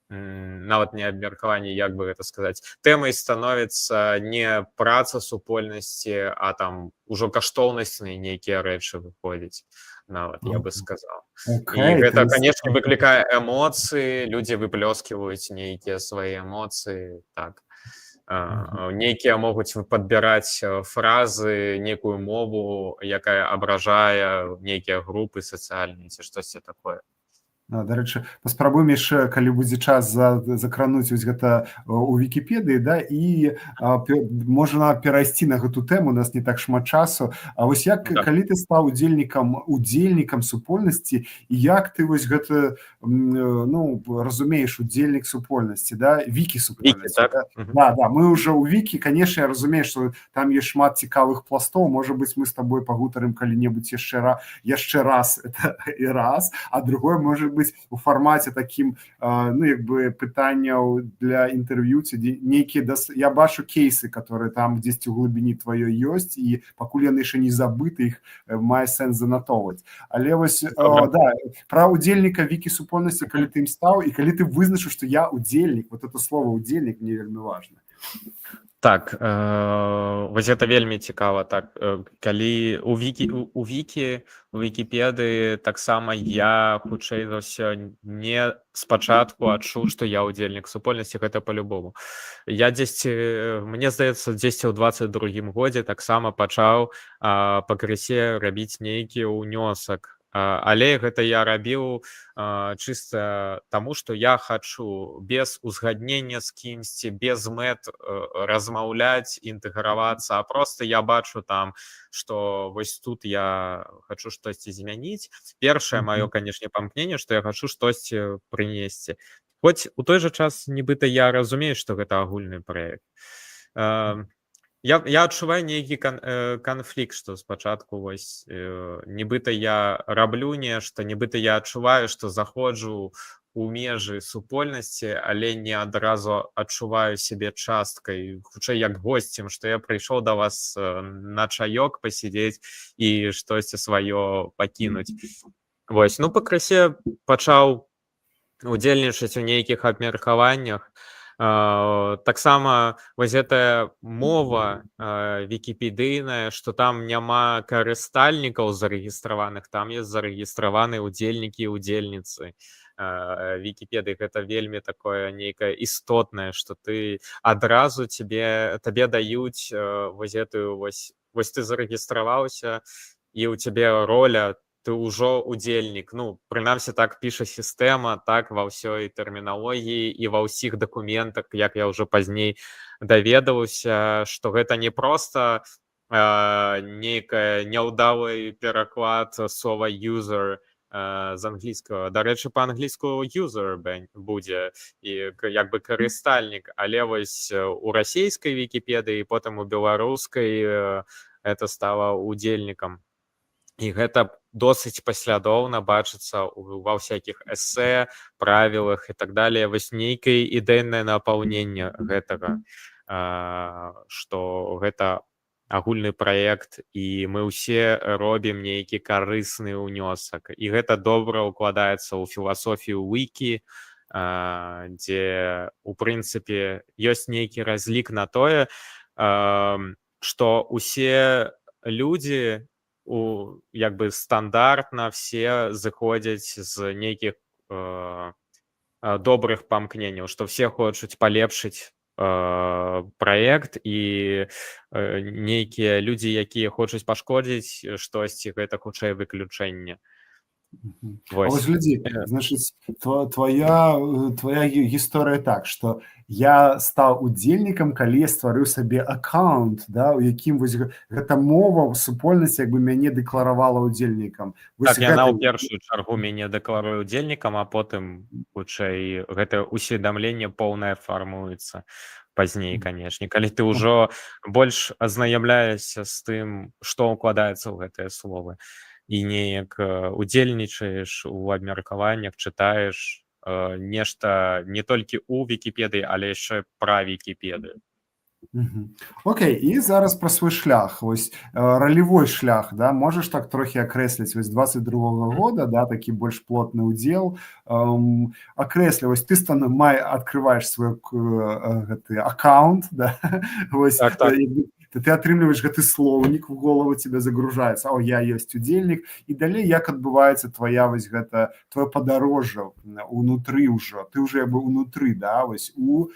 нават не абмеркаванне, як бы гэта сказаць, тэмай становіцца не праца супольнасці, а там ужо каштоўнасныя нейкія рэчы выходзяць, нават, я бы сказаў. І гэта, канешне, выклікае эмоцыі, людзі выплёсківаюць нейкія свае эмоцыі, так. Нейкія могуць падбіраць фразы, нейкую мову, якая абражае нейкія групы сацыяльныя ці штосьці такое. Дарэчы, паспрабуем яшчэ, калі будзе час, закрануць вось гэта у Вікіпедыі, да, і можна перайсці на гэту тэму, у нас не так шмат часу. А вось як, калі ты стаў удзельнікам супольнасці, і як ты вось гэта, ну, разумееш, удзельнік супольнасці, да, вікі супольнасці, так? Да, мы ўжо ў вікі, канешне, я разумею, што там ёсць шмат цікавых пластоў, можа быць, мы з табой пагутарым калі-небудзь яшчэ раз, і раз, а другое, можа быць у фармаце такім, ну, як бы пытанняў для інтэрв'ю, ці нейкія, я бачу кейсы, которые там дзесьці ў глыбіні тваёй ёсць, і пакуль яны яшчэ не забыты, іх мае сэнс занатоўваць. Але вось, да, пра удзельніка вікі супольнасці, калі ты ім стаў, і калі ты вызначыў, што я удзельнік, вот это слово удзельнік мне вельмі важна. Так, вось гэта вельмі цікава, так, калі у Вікіпедыі таксама я, хутчэй за ўсё, не спачатку адчуў, што я ўдзельнік супольнасці, гэта па-любому. Я дзесьці, мне здаецца, дзесьці ў 22-м годзе таксама пачаў пакрысе рабіць нейкі ўнёсак але гэта я рабіў чыста таму, што я хачу без узгаднення з кімсьці, без мэт размаўляць, інтэгравацца, а просто я бачу там, што вось тут я хачу штосьці змяніць. Першае маё, канешне, памкненне, што я хачу штосьці прынесці. Хоць у той жа час нібыта я разумею, што гэта агульны праект. Я адчуваю нейкі канфлікт, што спачатку вось нібыта я раблю нешта, нібыта я адчуваю, што заходжу у межы супольнасці, але не адразу адчуваю сябе часткай, хутчэй як госцем, што я прыйшоў да вас на чаёк пасядзець і штосьці сваё пакінуць. Вось, ну пакрысе пачаў удзельнічаць у нейкіх абмеркаваннях. Таксама вось гэтая мова вікіпедыйная, што там няма карыстальнікаў зарэгістраваных, там ёсць зарэгістраваны удзельнікі і удзельніцы Вікіпедыі. Гэта вельмі такое нейкае істотнае, што ты адразу табе даюць вось гэтую вось ты зарэгістраваўся і ў цябе роля, ты ўжо удзельнік. Ну, прынамсі, так піша сістэма, так ва ўсёй тэрміналогіі і ва ўсіх дакументах, як я ўжо пазней даведаўся, што гэта не проста нейкая няўдалы пераклад слова user з англійскага. Дарэчы, па-англійску user будзе і як бы карыстальнік, але вось у расійскай Вікіпедыі, потым у беларускай это стала удзельнікам. І гэта досыць паслядоўна бачыцца ва ўсякіх эсэ, правілах і так далее. Вось нейкае ідэйнае напаўненне гэтага, што гэта агульны праект і мы ўсе робім нейкі карысны ўнёсак. І гэта добра ўкладаецца ў філасофію wiki, дзе у прынцыпе ёсць нейкі разлік на тое, што усе людзі як бы стандартна все зыходзяць з нейкіх добрых памкненняў, што все хочуць палепшыць праект і нейкія людзі, якія хочуць пашкодзіць штосьці, гэта хутчэй выключэнне. Вось глядзі, значыць, твоя гісторыя так, што я стаў удзельнікам, калі я стварыў сабе аккаунт, да, у якім вось гэта мова супольнасці як бы мяне дэкларавала ўдзельнікам. Так, яна ў першую чаргу мяне дэкларуе ўдзельнікам, а потым хутчэй гэта усведамленне поўнае фармуецца пазней, канешне. Калі ты ўжо больш азнаямляешся з тым, што ўкладаецца ў гэтыя словы, і неяк удзельнічаеш у абмеркаваннях, чытаеш нешта не толькі ў Вікіпедыі, але яшчэ пра Вікіпедыю. Окей, і зараз пра свой шлях, вось ралевой шлях, да, можаш так трохі акрэсліць вось 22-го года, да, такі больш плотны ўдзел, акрэслі, вось ты адкрываеш свой гэты аккаунт, да, вось ты атрымліваеш гэты слоўнік, в голову тебе загружаецца, о, я ёсць удзельнік, і далей як адбываецца твоя вось гэта, твоё падарожжа унутры ўжо, ты ўжо як бы унутры, да, вось у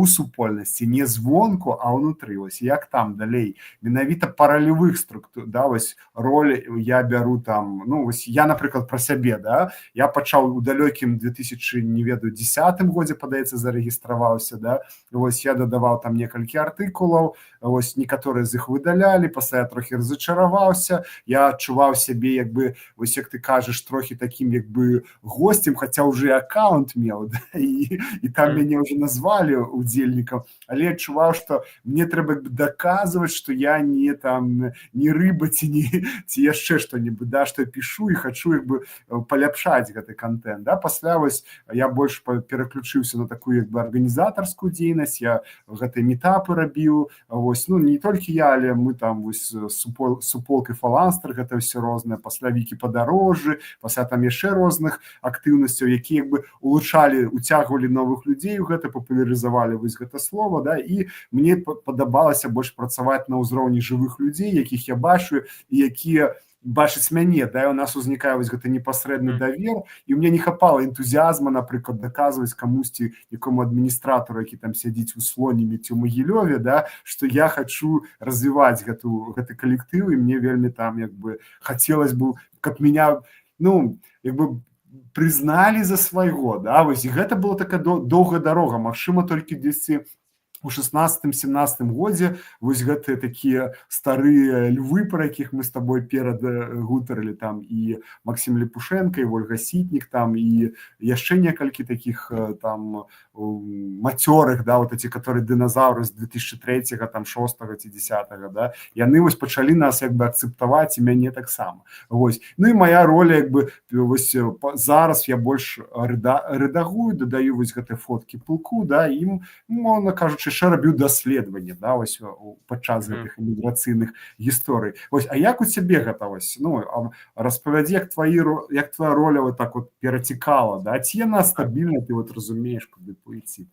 супольнасці, не звонку, а ўнутры, вось як там далей, менавіта па ралевых структур, да, вось роль я бяру там, ну, вось я, напрыклад, пра сябе, да, я пачаў у далёкім 2010 годзе, падаецца, зарэгістраваўся, да, вось я дадаваў там некалькі артыкулаў, вось некаторыя з іх выдалялі, пасля я трохі разачараваўся, я адчуваў сябе як бы, вось як ты кажаш, трохі такім як бы госцем, хаця ўжо аккаунт меў, да, і там мяне ўжо назвалі удзельнікам, але адчуваў, што мне трэба даказваць, што я не там не рыба ці яшчэ што-небудзь, да, што я пішу і хачу як бы паляпшаць гэты контент, да, пасля вось я больш пераключыўся на такую як бы арганізатарскую дзейнасць, я гэтыя мітапы рабіў, вось, ну, не толькі я, але мы там вось суполкай фаланстр, гэта ўсё рознае, пасля вікі падарожжы, пасля там яшчэ розных актыўнасцяў, якія як бы уцягвалі новых людзей у гэта, папулярызавалі вось гэта слова, да, і мне падабалася больш працаваць на ўзроўні жывых людзей, якіх я бачу і якія бачыць мяне, да, і у нас узнікае вось гэта непасрэдны давер, і ў мяне не хапала энтузіазма, напрыклад, даказваць камусьці, якому адміністратару, які там сядзіць у Слонімі ці ў Магілёве, да, што я хачу развіваць гэты калектыў, і мне вельмі там як бы хацелось бы, каб меня ну як бы прызналі за свайго, да, вось і гэта была такая доўгая дарога, магчыма толькі дзесьці у 16-17 годзе вось гэтыя такія старыя львы, про якіх мы з тобой перад гутарылі, там і Максим Лепушенко, і Ольга Сітнік, там і яшчэ некалькі таких там мацёрых, да, вот эти, которые дыназаўры з 2003 там 6 ці 10, да, яны вось пачалі нас як бы акцэптаваць, і мяне таксама. Вось, ну і моя роля як бы вось зараз я больш рэдагую, дадаю вось гэтыя фоткі пылку, да, ім, мовна кажучы, яшчэ рабіў даследаванне, да, ось падчас гэтых эміграцыйных гісторый. Вось, а як у цябе гэта вось, ну, распавядзі, як твоя роля вот так вот перацікала, да, ці яна стабільна, ты вот разумееш, куды пойти?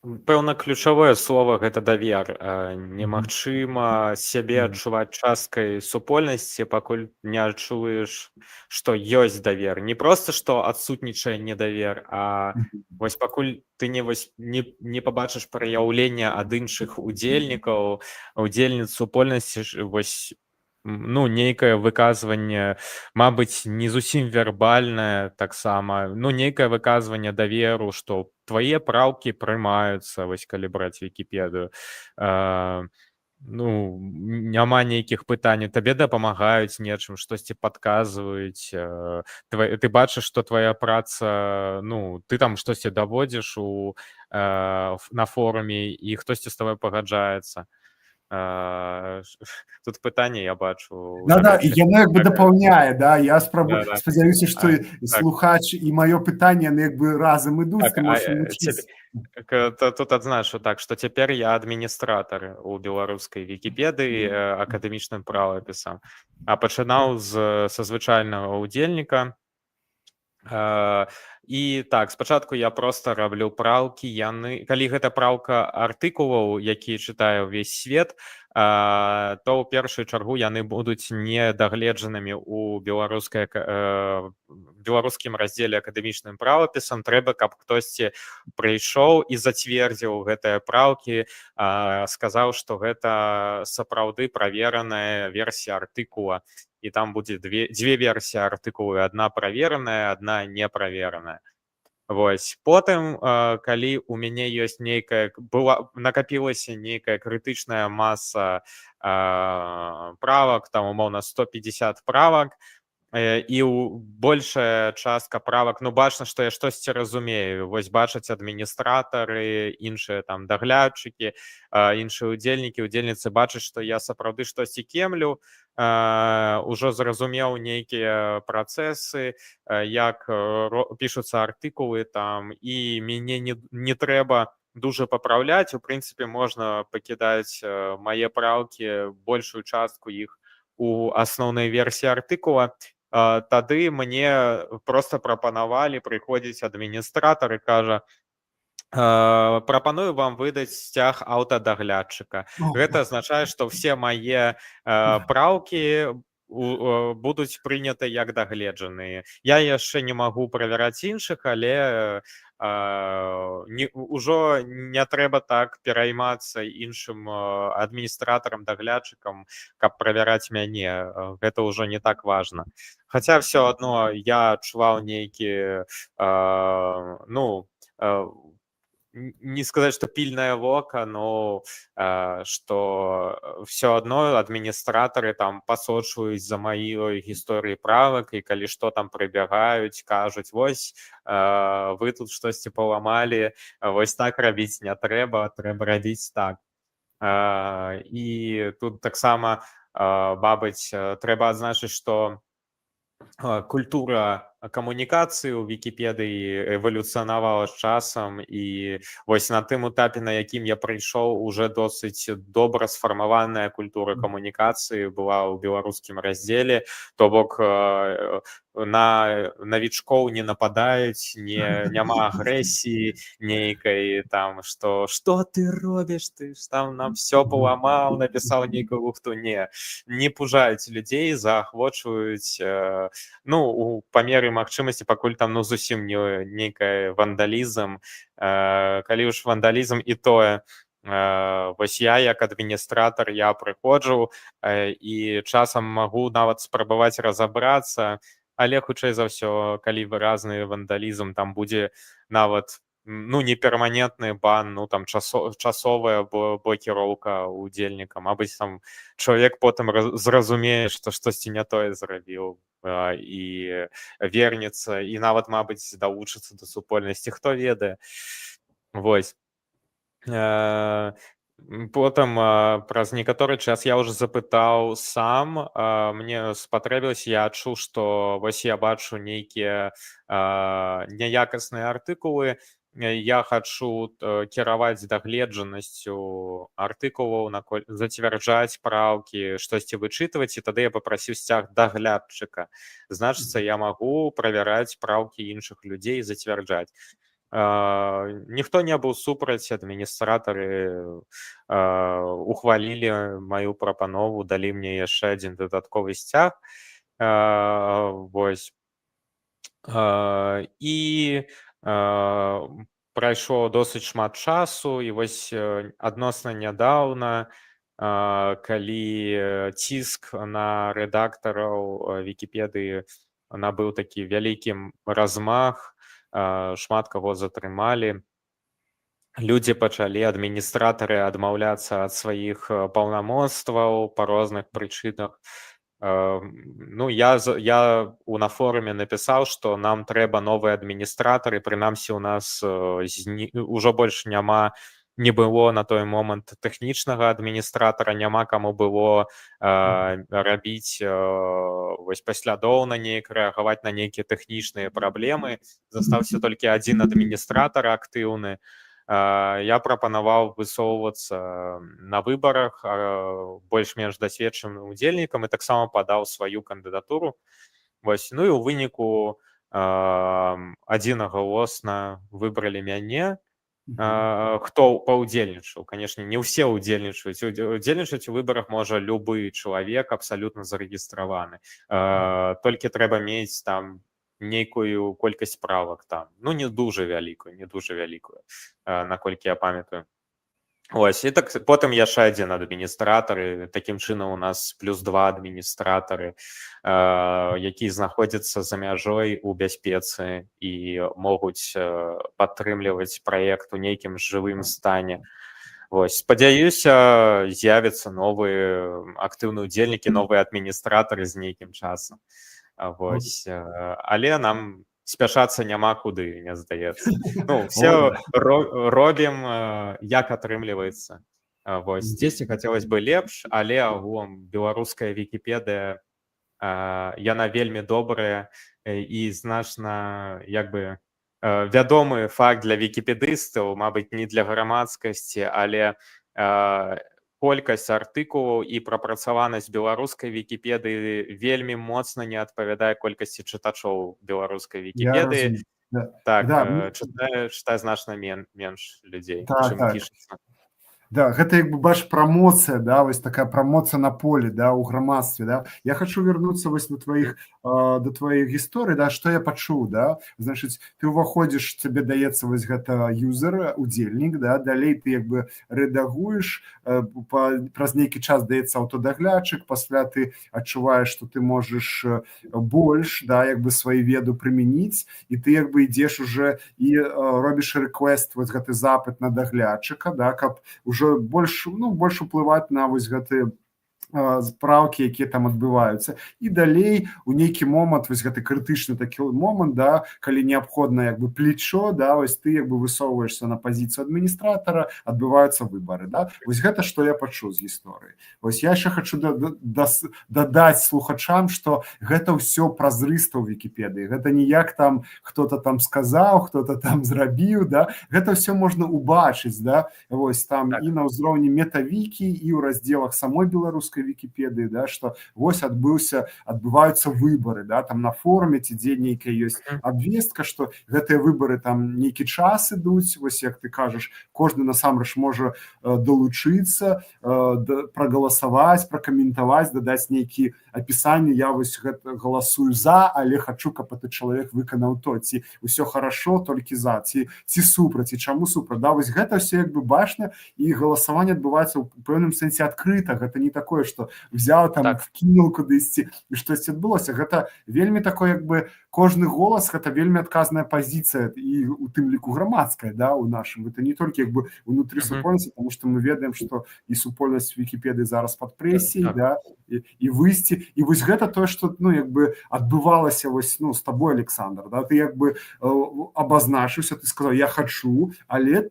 Пэўна, ключавое слово гэта давер. Немагчыма сябе адчуваць часткай супольнасці, пакуль не адчуеш, што ёсць давер. Не проста, што адсутнічае недавер, а вось пакуль ты не пабачыш праяўлення ад іншых удзельнікаў, удзельніц супольнасці, вось, ну, нейкае выказванне, мабыць, не зусім вербальнае таксама, ну, нейкае выказванне даверу, што твае праўкі прымаюцца, вось калі браць Вікіпедыю, ну, няма нейкіх пытанняў, табе дапамагаюць нечым, штосьці падказваюць, ты бачыш, што твая праца, ну, ты там штосьці даводзіш на форуме, і хтосьці з табой пагаджаецца. Тут пытанне я бачу. Да, яно як бы дапаўняе, да, я спадзяюся, што слухач і маё пытанне, яны як бы разам ідуць, ты можаш навучыцца. Тут адзначу так, што цяпер я адміністратар у беларускай Вікіпедыі акадэмічным правапісам, а пачынаў са звычайнага ўдзельніка. І так, спачатку я проста раблю праўкі, калі гэта праўка артыкулаў, які чытае ўвесь свет, то ў першую чаргу яны будуць недагледжанымі ў беларускім раздзеле акадэмічным правапісам. Трэба, каб хтосьці прыйшоў і зацвердзіў гэтыя праўкі, сказаў, што гэта сапраўды правераная версія артыкула. І там будзе дзве версіі артыкулы, адна правераная, адна неправераная. Вось, потым, калі у мяне ёсць накапілася нейкая крытычная маса правак, там, умоўна, 150 правак, і большая частка правак, ну, бачна, што я штосьці разумею. Вось, бачаць адміністратары, іншыя там даглядчыкі, іншыя удзельніцы бачаць, што я сапраўды штосьці кемлю, ужо зразумеў нейкія працэсы, як пішуцца артыкулы там, і мяне не трэба дужа папраўляць. У прынцыпе, можна пакідаць мае праўкі, большую частку іх у асноўнай версіі артыкула. Тады мне проста прапанавалі, прыходзіць адміністратар і кажа: прапаную вам выдаць сцяг аўтадаглядчыка. Гэта азначае, што ўсе мае праўкі будуць прыняты як дагледжаныя. Я яшчэ не магу правяраць іншых, але ўжо не трэба так пераймацца іншым адміністратарам, даглядчыкам, каб правяраць мяне. Гэта ўжо не так важна. Хаця ўсё адно я адчуваў нейкі, ну, не сказаць, што пільнае вока, но што ўсё адно адміністратары там пасочваюць за маёй гісторыі правак, і калі што там прыбягаюць, кажуць: вось, вы тут штосьці паламалі, вось так рабіць не трэба, трэба рабіць так. І тут таксама, мабыць, трэба адзначыць, што культура камунікацыі ў Вікіпедыі эвалюцыянавала з часам, і вось на тым этапе, на якім я прыйшоў, уже досыць добра сфармаваная культура камунікацыі была ў беларускім раздзеле. То бок, на навічкоў не нападаюць, няма агрэсіі нейкай, там, што ты робіш, ты ж там нам все паламаў, напісаў нейкую лухту. Не пужаюць людзей, заахвочваюць, ну, у памеры магчымасці, пакуль там, ну, зусім не нейкая вандалізм. Калі ўж вандалізм, і тое, вось я як адміністратар, я прыходжу і часам магу нават спрабаваць разабрацца, але хутчэй за ўсё, калі выразны вандалізм, там будзе нават ну не перманентны бан, ну там часовая блокіроўка удзельніка. Мабыць, там чалавек потым зразумее, што штосьці не тое зрабіў і вернецца, і нават, мабыць, далучыцца да супольнасці, хто ведае. Вось. Потым праз некаторы час я ўжо запытаў сам, мне спатрэбілася, я адчуў, што вось я бачу нейкія няякасныя артыкулы, я хачу кіраваць дагледжанасцю артыкулаў, зацвярджаць праўкі, штосьці вычытваць, і тады я папрасіў сцяг даглядчыка. Значыцца, я магу правяраць праўкі іншых людзей і зацвярджаць. Ніхто не быў супраць, адміністратары ухвалілі маю прапанову, далі мне яшчэ адзін дадатковы сцяг. Вось. І прайшло досыць шмат часу, і вось адносна нядаўна, калі ціск на рэдактараў Вікіпедыі набыў такі вялікі размах, шмат каго затрымалі, людзі пачалі, адміністратары, адмаўляцца ад сваіх паўнамоцтваў па розных прычынах. Ну, я на форуме напісаў, што нам трэба новыя адміністратары, прынамсі у нас ўжо больш не было на той момант тэхнічнага адміністратара, няма каму было рабіць вось паслядоўна неяк рэагаваць на нейкія тэхнічныя праблемы. Застаўся толькі адзін адміністратар актыўны. Я прапанаваў высоўвацца на выбарах больш-менш дасведчаным удзельнікам і таксама падаў сваю кандыдатуру. Вось. Ну і ў выніку адзінагалосна выбралі мяне. Хто паўдзельнічаў, канешне, не ўсе ўдзельнічаюць. Удзельнічаць у выбарах можа любы чалавек, абсалютна зарэгістраваны. Толькі трэба мець там нейкую колькасць правак там. Ну, не дужа вялікую, наколькі я памятаю. Ось, і так потым яшчэ адзін адміністратар, і такім чынам у нас плюс 2 адміністратары, які знаходзяцца за мяжой у бяспецы і могуць падтрымліваць праект у нейкім жывым стане. Вось, спадзяюся, з'явяцца новыя актыўныя ўдзельнікі, новыя адміністратары з нейкім часам. Вось, але нам спяшацца няма куды, мне здаецца. Ну, все робім, як атрымліваецца. Вось, дзесьці хацелось бы лепш, але агулам беларуская Вікіпедыя, яна вельмі добрая і значна, як бы, вядомы факт для вікіпедыстаў, мабыць, не для грамадскасці, але колькасць артыкулаў і прапрацаванасць беларускай Вікіпедыі вельмі моцна не адпавядае колькасці чытачоў беларускай Вікіпедыі. Так, чытае значна менш людзей, чым пішацца. Да, гэта як бы бач прамоцыя, да, вось такая прамоцыя на поле, да, у грамадстве, да. Я хочу вернуцца вось до тваіх гісторый, да, што я пачуў, да. Значыць, ты ўваходзіш, цябе даецца вось гэта юзер, удзельнік, да, далей ты як бы рэдагуеш, праз нейкі час даецца аўтодаглядчык, пасля ты адчуваеш, што ты можаш больш, да, як бы сваю веду прымяніць, і ты як бы ідзеш уже і робіш рэквест, вось гэты запыт на даглядчыка, да, каб уже больш уплываць на вось гэтыя спраўкі, якія там адбываюцца. І далей у нейкі момант, вось гэты крытычны такі момант, да, калі неабходна як бы плечо, да, вось ты як бы высоўваешься на пазіцыю адміністратара, адбываюцца выбары, да. Вось гэта што я пачуў з гісторыі. Вось я яшчэ хачу дадаць слухачам, што гэта ўсё празрыста ў Вікіпедыі. Гэта ніяк там хто-то там сказаў, хто-то там зрабіў, да. Гэта ўсё можна убачыць, да. Вось там і на ўзроўні метавікі, і ў раздзелах самой беларускай Вікіпедыі, да, што вось адбываюцца выбары, да, там на форуме ці дзе нейкая ёсць абвестка, што гэтыя выбары там нейкі час ідуць, вось як ты кажаш, кожны насамрэч можа далучыцца, прагаласаваць, пракаментаваць, дадаць нейкі апісанне, я вось гэта галасую за, але хачу, каб гэты чалавек выканаў то, ці ўсё хорошо, толькі за, ці супраць, і чаму супраць, да, вось гэта ўсё як бы бачна, і галасаванне адбываецца ў пэўным сэнсе адкрыта, гэта не такое, такое, што взял там Так. вкінуў кудысьці і штосьці адбылося. Гэта вельмі такой як бы кожны голас, гэта вельмі адказная пазіцыя і у тым ліку грамадская, да, у нашым. Гэта не толькі як бы унутры супольнасці, тому што мы ведаем, што і супольнасць Вікіпедыі зараз пад прэсіяй, да, і выйсці. І вось гэта тое, што, ну, як бы адбывалася вось, ну, з табой, Александр, да, ты як бы абазначыўся, ты сказаў, я хачу, але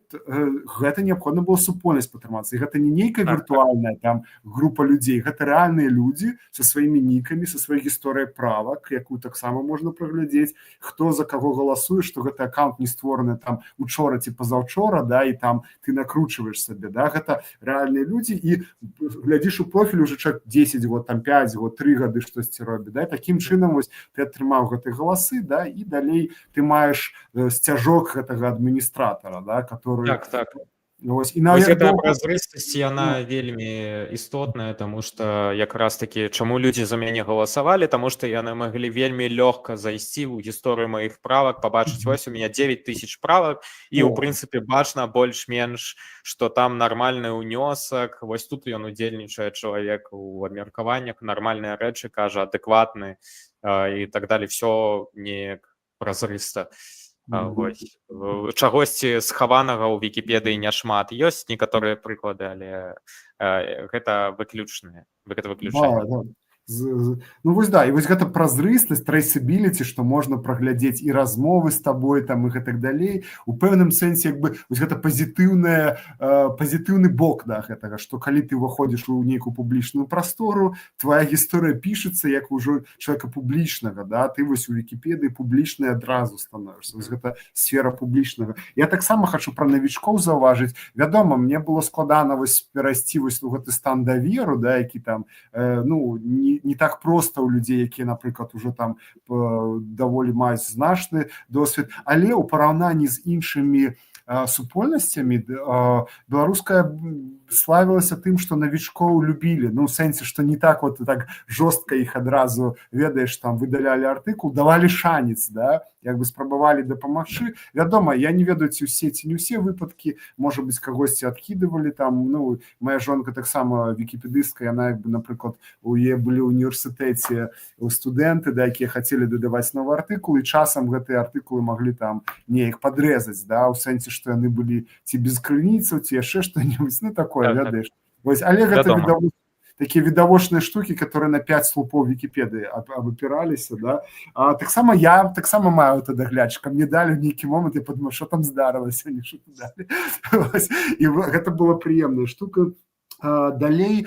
гэта неабходна было супольнасць патрымацца. І гэта не нейкая віртуальная там група людзей, гэта рэальныя людзі са сваімі нікамі, са сваёй гісторыяй правак, якую таксама можна праглядзець, хто за каго галасуе, што гэты аккаунт не створаны там учора ці пазаўчора, да, і там ты накручваеш сабе, да, гэта рэальныя людзі, і глядзіш у профіль уже чалавек 10 год, там 5 год, 3 гады штосьці робіць, да, і такім чынам вось ты атрымаў гэтыя галасы, да, і далей ты маеш сцяжок гэтага адміністратара, да, который... Так. Вось, вось гэтая празрыстасць, яна вельмі істотная, таму што якраз такі, чаму людзі за мяне галасавалі, таму што яны маглі вельмі лёгка зайсці ў гісторыю маіх правак, пабачыць, вось у меня 9000 правак, і ў прынцыпе бачна больш-менш, што там нармальны ўнёсак, вось тут ён удзельнічае чалавек у абмеркаваннях, нармальныя рэчы, кажа, адэкватны і так далее, все неяк празрыста. Чагосьці схаванага ў Вікіпедыі няшмат. Ёсць некаторыя прыклады, але гэта выключнае. Ну вось да, і вось гэта празрыстасць, трейсабіліці, што можна праглядзець і размовы з табой там і гэтак далей. У пэўным сэнсе як бы вось гэта пазітыўны бок да гэтага, што калі ты ўваходзіш у нейкую публічную прастору, твая гісторыя пішацца як ужо чалавека публічнага, да, ты вось у Вікіпедыі публічнай адразу становішся. Вось гэта сфера публічнага. Я таксама хачу пра навічкоў заўважыць. Вядома, мне было складана вось перайсці вось у гэты стан даверу, да, які там, ну, не так проста ў людзей, якія, напрыклад, ужо там даволі маюць значны досвед, але ў параўнанні з іншымі супольнасцямі беларуская славілася тым, што навічкоў любілі, ну, ў сэнсе, што не так вот так жорстка іх адразу, ведаеш, там выдалялі артыкул, давалі шанец, да, як бы спрабавалі дапамагчы. Вядома, я не ведаю, ці ўсе, ці не ўсе выпадкі, можа быць, кагосьці адкідывалі там, ну, моя жонка таксама вікіпедыстка, яна, як бы, напрыклад, у яе былі ў універсітэце студэнты, да, якія хацелі дадаваць новы артыкул, і часам гэтыя артыкулы маглі там неяк падрэзаць, да, у сэнсе, што яны былі ці без крыніцаў, ці яшчэ што-небудзь, ну, такое, ведаеш. Вось, але гэта такія відавочныя штукі, которые на 5 слупоў Вікіпедыі абапіраліся, да. Таксама я таксама маю даглядчыка, мне далі ў нейкі момант, я падумаў, што там здарылася, нічого далі. І гэта была прыемная штука. Далей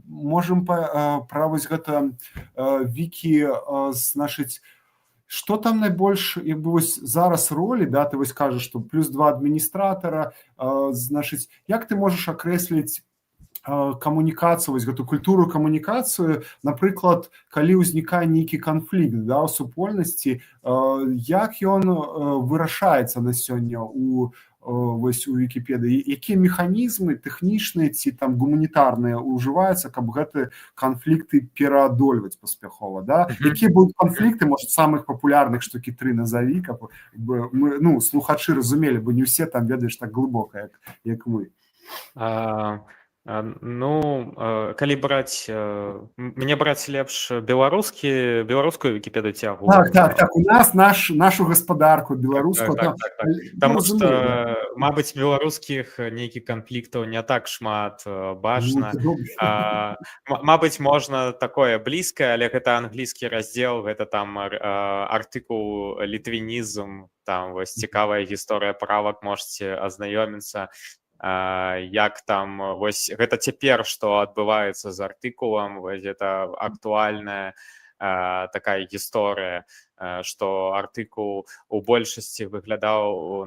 можам пра вось гэта Вікі, значыць, што там найбольш, як бы вось зараз ролі, да, ты вось кажаш, што плюс 2 адміністратара, значыць, як ты можаш акрэсліць камунікацыю, вось гэту культуру камунікацыю, напрыклад, калі ўзнікае нейкі канфлікт, да, у супольнасці, як ён вырашаецца на сёння вось у Вікіпедыі, якія механізмы тэхнічныя ці там гуманітарныя ўжываюцца, каб гэты канфлікты пераадольваць паспяхова, да? Якія будуць канфлікты, можа, самых папулярных штукі 3 назаві, каб мы, ну, слухачы разумелі, бо не ўсе там, ведаеш, так глыбока, як мы. Ну, калі браць, мне браць лепш беларускую Вікіпедыю цягу. Так, у нас нашу гаспадарку беларускую. Таму што, мабыць, беларускіх нейкіх канфліктаў не так шмат бачна. Мабыць, можна такое блізкае, але гэта англійскі раздзел, гэта там артыкул літвінізм, там вось цікавая гісторыя правак, можаце азнаёміцца. Як там, вось гэта цяпер, што адбываецца з артыкулам, вось гэта актуальная такая гісторыя, што артыкул у большасці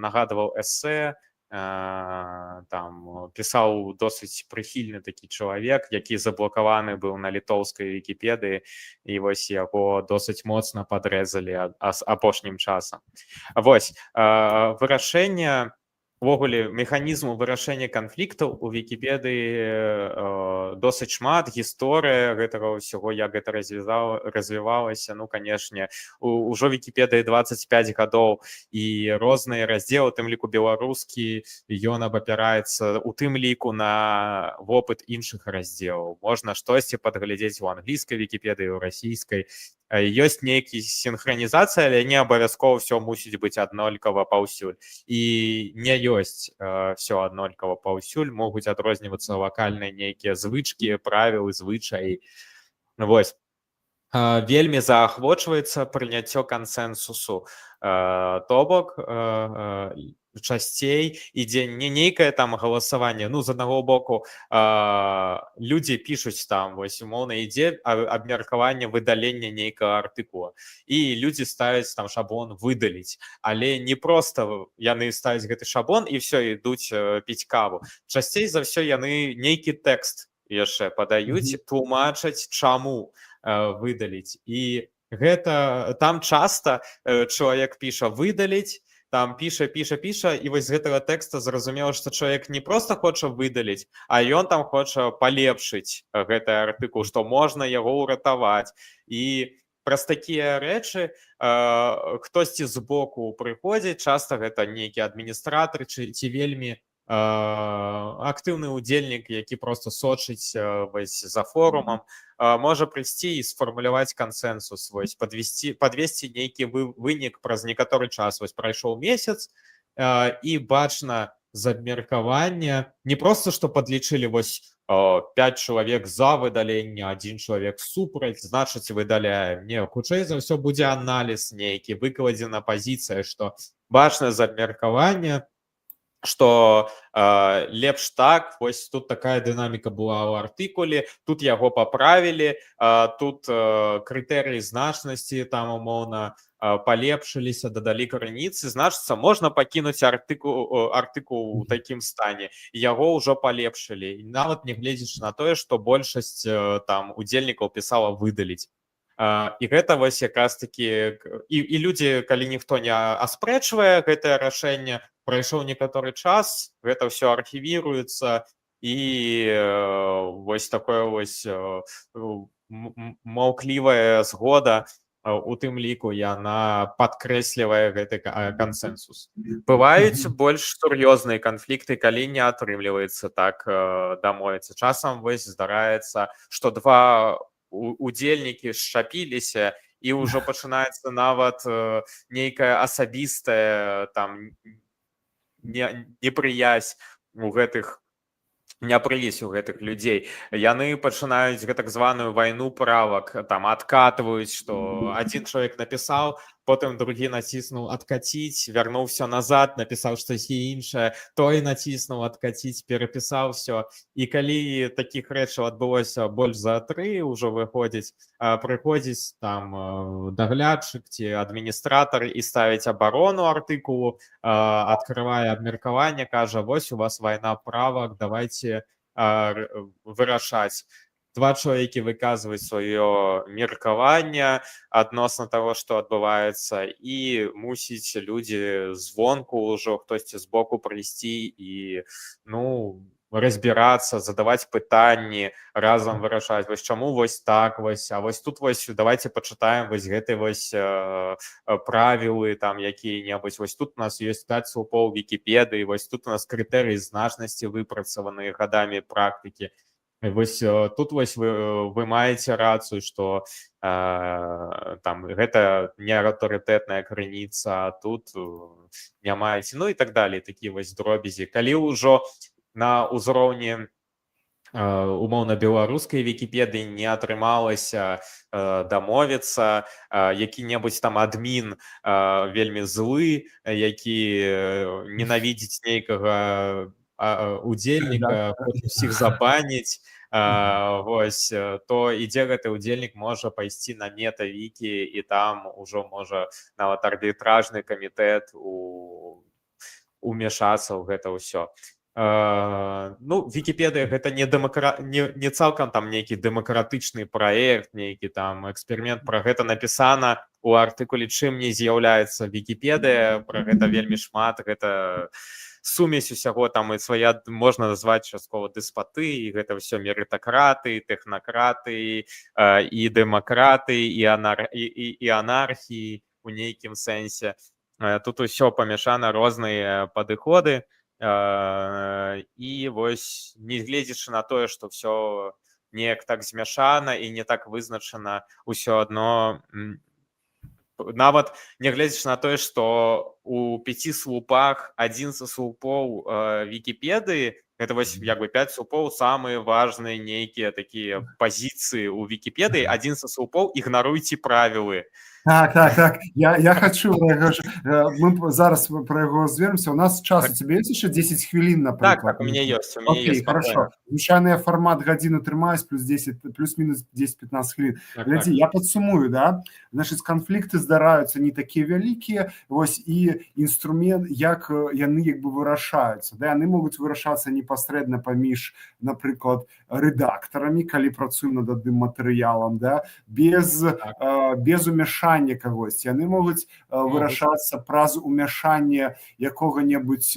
нагадваў эсэ, там пісаў досыць прыхільны такі чалавек, які заблакаваны быў на літоўскай Вікіпедыі, і вось яго досыць моцна падрэзалі апошнім часам. Вось, вырашэнне увогуле механізму вырашэння канфліктаў у Вікіпедыі досыць шмат, гісторыя гэтага ўсяго, як гэта развівалася. Ну, канешне, ужо Вікіпедыі 25 гадоў і розныя раздзелы, у тым ліку беларускі, ён абапіраецца у тым ліку на вопыт іншых раздзелаў. Можна штосьці падглядзець у англійскай Вікіпедыі, у расійскай. Ёсць нейкі сінхранізацыя, але не абавязкова ўсё мусіць быць аднолькава паўсюль. І не ёсць все аднолькава паўсюль, могуць адрознівацца лакальныя нейкія звычкі, правілы, звычаі. Вось. Вельмі заахвочваецца прыняццё кансэнсусу. То бок, часцей ідзе не нейкае там галасаванне. Ну, з аднаго боку, людзі пішуць там, вось, умоўна, ідзе абмеркаванне выдалення нейкага артыкула. І людзі ставяць там шаблон «выдаліць». Але не проста яны ставяць гэты шаблон і ўсё, ідуць піць каву. Часцей за ўсё яны нейкі тэкст яшчэ падаюць, тлумачаць, чаму выдаліць. І гэта там часта чалавек піша «выдаліць», там піша, і вось з гэтага тэкста зразумела, што чалавек не проста хоча выдаліць, а ён там хоча палепшыць гэты артыкул, што можна яго ўратаваць. І праз такія рэчы хтосьці збоку прыходзіць, часта гэта нейкі адміністратор ці вельмі актыўны ўдзельнік, які проста сочыць вось за форумам, можа прыйсці і сфармуляваць кансэнсус, вось падвесці нейкі вынік праз некаторы час. Вось прайшоў месяц, і бачна з абмеркавання не проста, што падлічылі вось 5 чалавек за выдаленне, 1 чалавек супраць, значыць выдаляем. Не, хутчэй за ўсё будзе аналіз нейкі, выкладзена пазіцыя, што бачна з абмеркавання, што лепш так, вось тут такая дынаміка была ў артыкуле, тут яго паправілі, тут крытэрыі значнасці там умоўна палепшыліся, дадалі крыніцы, значыцца, можна пакінуць артыкул у такім стане, яго ўжо палепшылі, нават нягледзячы на тое, што большасць там удзельнікаў пісала «выдаліць». І гэта вось якраз такі, і людзі, калі ніхто не аспрэчвае гэтае рашэнне, прайшоў некаторы час, гэта ўсё архівіруецца, і вось такое вось маўклівая згода, у тым ліку яна падкрэслівае гэты кансэнсус. Бываюць больш сур'ёзныя канфлікты, калі не атрымліваецца так дамовіцца. Часам вось здараецца, што два удзельнікі сшапіліся, і ўжо пачынаецца нават нейкая асабістая там непрыязь у гэтых людзей. Яны пачынаюць так званую вайну правак, там адкатваюць, што адзін чалавек напісаў, потым другі націснуў адкаціць, вярнуўся назад, напісаў штосьці іншае, той націснуў адкаціць, перапісаў усё. І калі такіх рэчаў адбылося больш за 3, ужо прыходзіць там даглядчык ці адміністратар і ставіць абарону артыкулу, адкрывае абмеркаванне, кажа, вось у вас вайна правак, давайте вырашаць. Два чалавекі выказваюць сваё меркаванне адносна таго, што адбываецца, і мусіць людзі звонку ўжо, хтосьці збоку прыйсці і, ну, разбірацца, задаваць пытанні, разам вырашаць, вось чаму вось так вось, а вось тут вось давайте пачытаем вось гэты вось правілы там якія-небудзь, вось тут у нас ёсць 5 слупоў Вікіпедыі, вось тут у нас крытэрыі значнасці выпрацаваныя гадамі практыкі. Вось тут вось вы маеце рацыю, што там гэта не аўтарытэтная крыніца, а тут не маеце, ну і так далей, такія вось дробязі. Калі ўжо на ўзроўні умоўна беларускай Вікіпедыі не атрымалася дамовіцца, які-небудзь там адмін вельмі злы, які ненавідзіць нейкага удзельніка, хоча ўсіх забаніць, вось, то ідзе гэты удзельнік можа пайсці на мета-вікі, і там ужо можа нават арбітражны камітэт умешацца ў гэта ўсё. Ну, Вікіпедыя гэта не цалкам там нейкі дэмакратычны праект, нейкі там эксперымент, пра гэта напісана у артыкуле «Чым не з'яўляецца Вікіпедыя», пра гэта вельмі шмат, гэта сумесь усяго там і свая можна назваць часткова дэспаты, і гэта ўсё мерытакраты, тэхнакраты, і дэмакраты, і анархіі у нейкім сэнсе. Тут усё памяшана, розныя падыходы, і вось нягледзячы на тое, што ўсё неяк так змяшана і не так вызначана, ўсё адно нават нягледзячы на тое, што у 5 слупах адзін са слупоў Вікіпедыі, гэта вось як бы 5 слупоў самыя важныя нейкія такія пазіцыі ў Вікіпедыі, адзін са слупоў ігнаруйце правілы. Так. Я хочу, мы зараз про яго звернемся. У нас час, у тебя есть еще 10 хвілін, наприклад? Так, у меня есть. Окей, хорошо. Звычайный формат гадзіну трымаюсь, плюс-мінус 10-15 хвілін. Глядзі, я падсумую, да? Значит, канфлікты здараюцца не такія вялікія, вось, і інструмент, як яны як бы вырашаюцца, да? Яны могуць вырашацца непасрэдна паміж, напрыклад, рэдактарамі, калі працуем над адным матэрыялам, да? Без умяшання кагось. Яны могуць вырашацца праз умяшанне якога-небудзь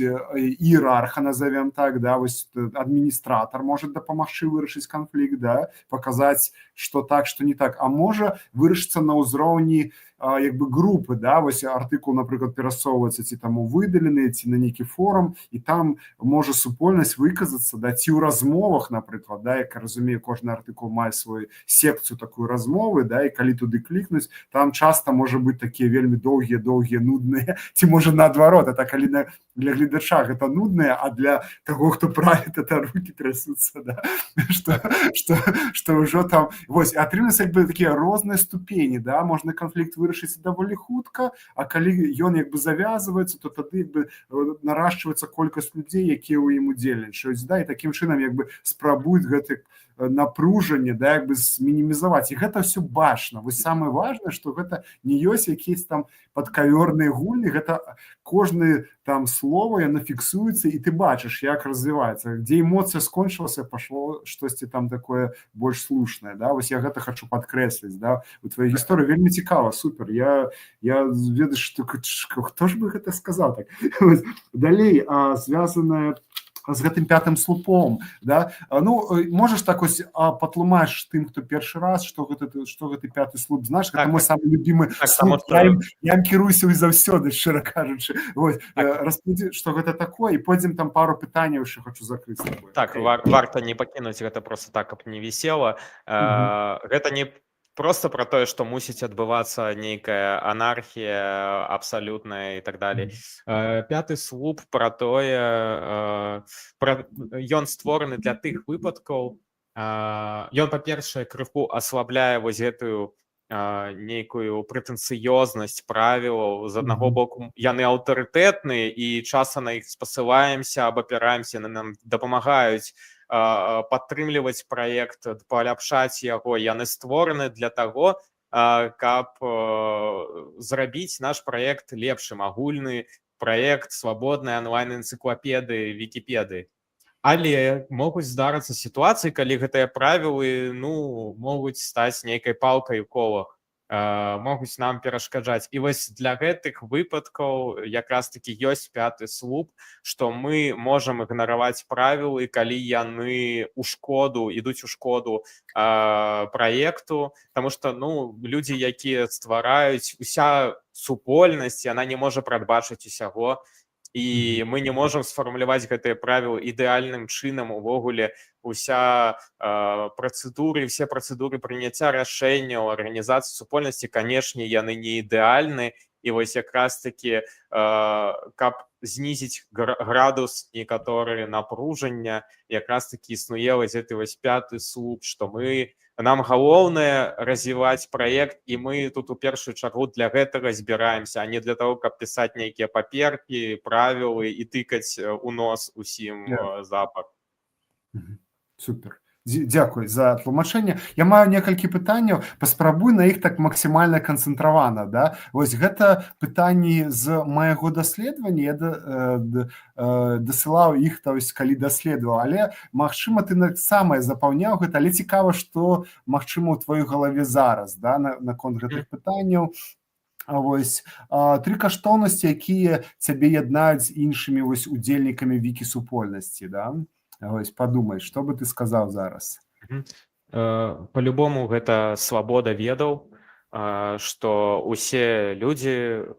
іерарха, назовем так, да, вось адміністратор можа дапамагчы вырашыць канфлікт, да, паказаць, што так, што не так, а можа вырашыцца на ўзроўні як бы групы, да, вось артыкул, напрыклад, перасоўваецца ці там у выдалены, ці на нейкі форум, і там можа супольнасць выказацца, да, ці ў размовах, напрыклад, да, як я разумею, кожны артыкул мае свою секцыю такую размовы, да, і калі туды клікнуць, там часта можа быць такія вельмі доўгія, нудныя, ці можа наадварот, а так, калі для гледача гэта нудныя, а для таго, хто правіць, это рукі трясуцца, да, што ўжо там, вось, атрымаюцца як бы такія розныя ступені, да, можна канфлікт вырашыць даволі хутка, а калі ён як бы завязваецца, то тады як бы нарашчваецца колькасць людзей, якія ў ім удзельнічаюць, да, і такім чынам як бы спрабуюць гэты напружанне, да, як бы мінімізаваць. І гэта все бачна. Вось самае важнае, што гэта не ёсць якісь там падкавёрныя гульні, гэта кожны там слова, яно фіксуецца, і ты бачыш, як развіваецца. Дзе эмоцыя скончылася, пашло штосьці там такое больш слушнае, да, вось я гэта хочу падкрэсліць, да, у твоей гісторыі вельмі цікава, супер, я ведаю, што хто ж бы гэта сказаў так. Далей, звязанае з гэтым 5-м слупом, да? Ну, можаш так ось патлумачыш тым, хто першы раз, што гэты 5-й слуп, знаеш, гэта мой самы любімы слуп, я ім кіруюся заўсёды, шчыра кажучы. Распавядзі, што гэта такое, і пойдзем там пару пытанняў яшчэ хочу закрыць. Так, варта не пакінуць гэта просто так, каб не вісела. Гэта не просто про тое, што мусіць адбывацца нейкая анархія абсалютная і так далей. 5-й слуп про тое, ён створаны для тых выпадкаў, ён, па-першае, крыху аслабляе вось гэтую нейкую прэтэнцыёзнасць правілаў. З аднаго боку, яны аўтарытэтныя, і часам на іх спасылаемся, абапіраемся, яны нам дапамагаюць падтрымліваць праект, паляпшаць яго. Яны створаны для таго, каб зрабіць наш праект лепшым, агульны праект свабоднай онлайн-энцыклапедыі Вікіпедыі. Але могуць здарыцца сітуацыі, калі гэтыя правілы, ну, могуць стаць нейкай палкай у колах, могуць нам перашкаджаць. І вось для гэтых выпадкаў якраз-такі ёсць 5-й слуп, што мы можам ігнараваць правілы, калі яны ідуць у шкоду праекту, таму што, ну, людзі, якія ствараюць, уся супольнасць, яна не можа прадбачыць усяго, і мы не можам сфармуляваць гэтыя правілы ідэальным чынам. Увогуле уся працэдуры, все працэдуры прыняцця рашэнняў, арганізацыі супольнасці, канешне, яны не ідэальны, і вось якраз-такі, каб знізіць градус некаторы напружання, якраз-такі існуе вось гэты вось 5-й слуп, што нам галоўнае развіваць праект, і мы тут у першую чаргу для гэтага збіраемся, а не для того, каб пісаць нейкія паперкі, правілы і тыкаць у нос усім запад. Супер. Дзякуй за тлумачэнне. Я маю некалькі пытанняў, паспрабуй на іх так максімальна канцэнтравана, да? Вось гэта пытанні з майго даследавання, я дасылаў іх, то есть, калі даследаваў, але, магчыма, ты самае запаўняў гэта, але цікава, што, магчыма, у тваёй галаве зараз, да, наконт гэтых пытанняў. Вось 3 каштоўнасці, якія цябе яднаюць з іншымі вось удзельнікамі вікі-супольнасці, да? Вось падумай, што бы ты сказаў зараз? Мгм. По-любому гэта свабода ведаў, што ўсе людзі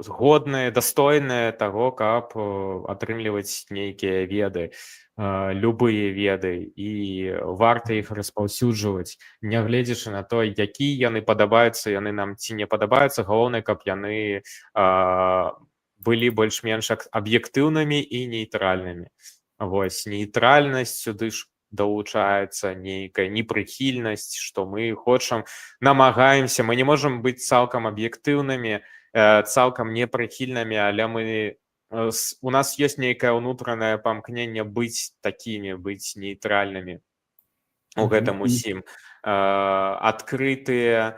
згодныя, дастойныя таго, каб атрымліваць нейкія веды, любыя веды, і варта іх распаўсюджваць, нягледзячы на то, які яны падабаюцца яны нам ці не падабаюцца. Галоўнае, каб яны былі больш-менш аб'ектыўнымі і нейтральнымі. Вось нейтральнасць сюды ж долучаецца, нейкая непрыхільнасць, што мы хочам, намагаемся, мы не можам быць цалкам аб'ектыўнымі, цалкам непрыхільнымі, але у нас ёсць нейкае ўнутранае памкненне быць такімі, быць нейтральнымі у гэтым усім, адкрытыя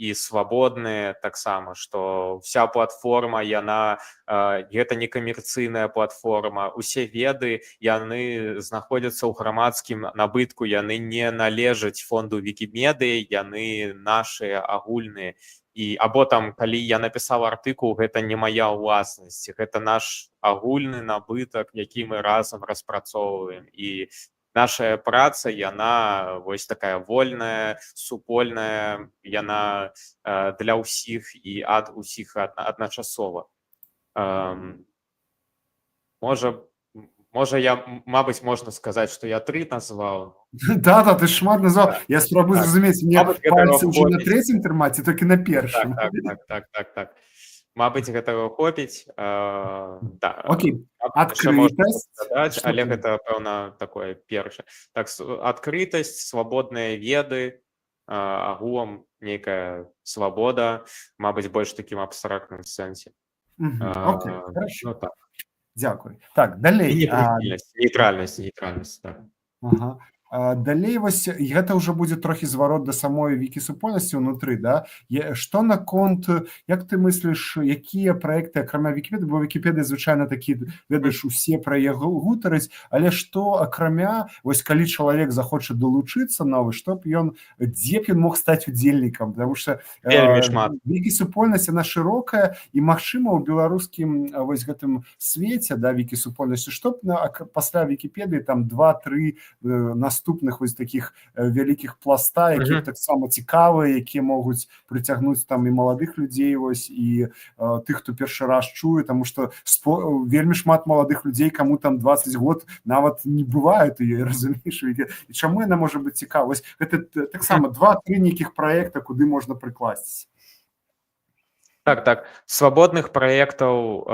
і свабодныя таксама, што вся платформа, яна гэта не камерцыйная платформа, усе веды яны знаходзяцца ў грамадскім набытку, яны не належаць фонду Вікімедыі, яны нашыя агульныя. І або там калі я напісаў артыкул, гэта не мая ўласнасць, гэта наш агульны набытак, які мы разам распрацоўваем, і наша праца, яна вось такая вольная, супольная, яна для ўсіх і ад усіх адначасова. Можа я, мабыць, можна сказаць, што я 3 назваў. Да, ты шмат назваў. Я спрабую зразумець, мне пальцы ўжо на 3-м трымаць, ці толькі на 1-м? Так. Мабыць, гэтага хопіць. Окей, адкрытасць. Але гэта, пэўна, такое першае. Так, адкрытасць, свабодныя веды, агулам нейкая свабода, мабыць, больш такім абстрактным сэнсе. Окей, хорошо. Дзякуй. Так, далей. Нейтральнасць, так. Далей вось гэта ўжо будзе трохі зварот да самой вікі-супольнасці ўнутры, да? Што наконт, як ты мысліш, якія праекты акрамя Вікіпедыі, бо Вікіпедыя звычайна такі, ведаеш, усе пра яго гутараць, але што акрамя, вось калі чалавек захоча далучыцца новы, дзе б ён мог стаць удзельнікам, потому што вікі-супольнасць, яна шырокая, і магчыма ў беларускім вось гэтым свеце, да, вікі-супольнасці, што б пасля Вікіпедыі там 2-3 наступных вось такіх вялікіх пласта, якія таксама цікавыя, якія могуць прыцягнуць там і маладых людзей, вось, і тых, хто першы раз чуе, таму што вельмі шмат маладых людзей, каму там 20 год нават не бывае, ты разумееш, і чаму яна можа быць цікава? Вось гэта таксама 2-3 нейкіх праекта, куды можна прыкласціся. Так, свабодных праектаў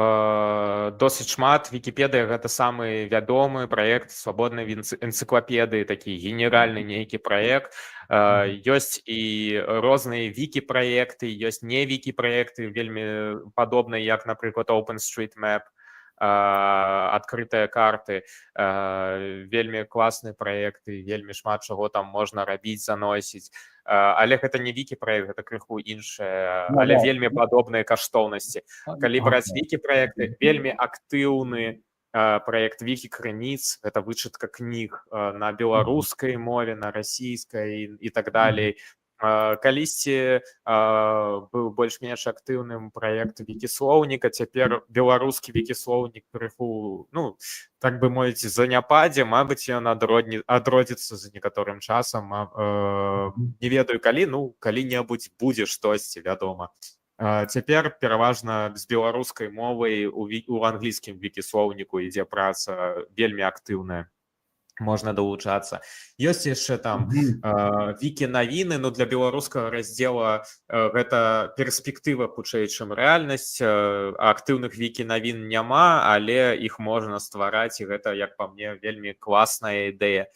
досыць шмат. Вікіпедыя гэта самы вядомы праект свабоднай энцыклапедыі, такі генеральны нейкі праект. Ёсць і розныя вікі-праекты, ёсць не вікі-праекты, вельмі падобныя, як, напрыклад, OpenStreetMap, адкрытыя карты, вельмі класныя праекты, вельмі шмат чаго там можна рабіць, заносіць. Але гэта не вікі-праект, гэта крыху іншае, але вельмі падобныя каштоўнасці. Калі браць вікі-праекты, вельмі актыўны праект вікі-крыніц, гэта вычытка кніг на беларускай мове, на расійскай і так далей. Калісьці быў больш-менш актыўным праект вікі-слоўніка, цяпер беларускі вікі-слоўнік крыху, ну, так бы мовіць, заняпадзе, мабыць, ён адродзіцца за некаторым часам, не ведаю калі, ну, калі-небудзь будзе штосьці, вядома. Цяпер пераважна з беларускай мовай у англійскім вікі-слоўніку ідзе праца вельмі актыўная. Можна далучацца. Ёсць яшчэ там вікі-навіны, но для беларускага раздзела гэта перспектыва хутчэй, чым рэальнасць. Актыўных вікі-навін няма, але іх можна ствараць, і гэта, як па мне, вельмі класная ідэя.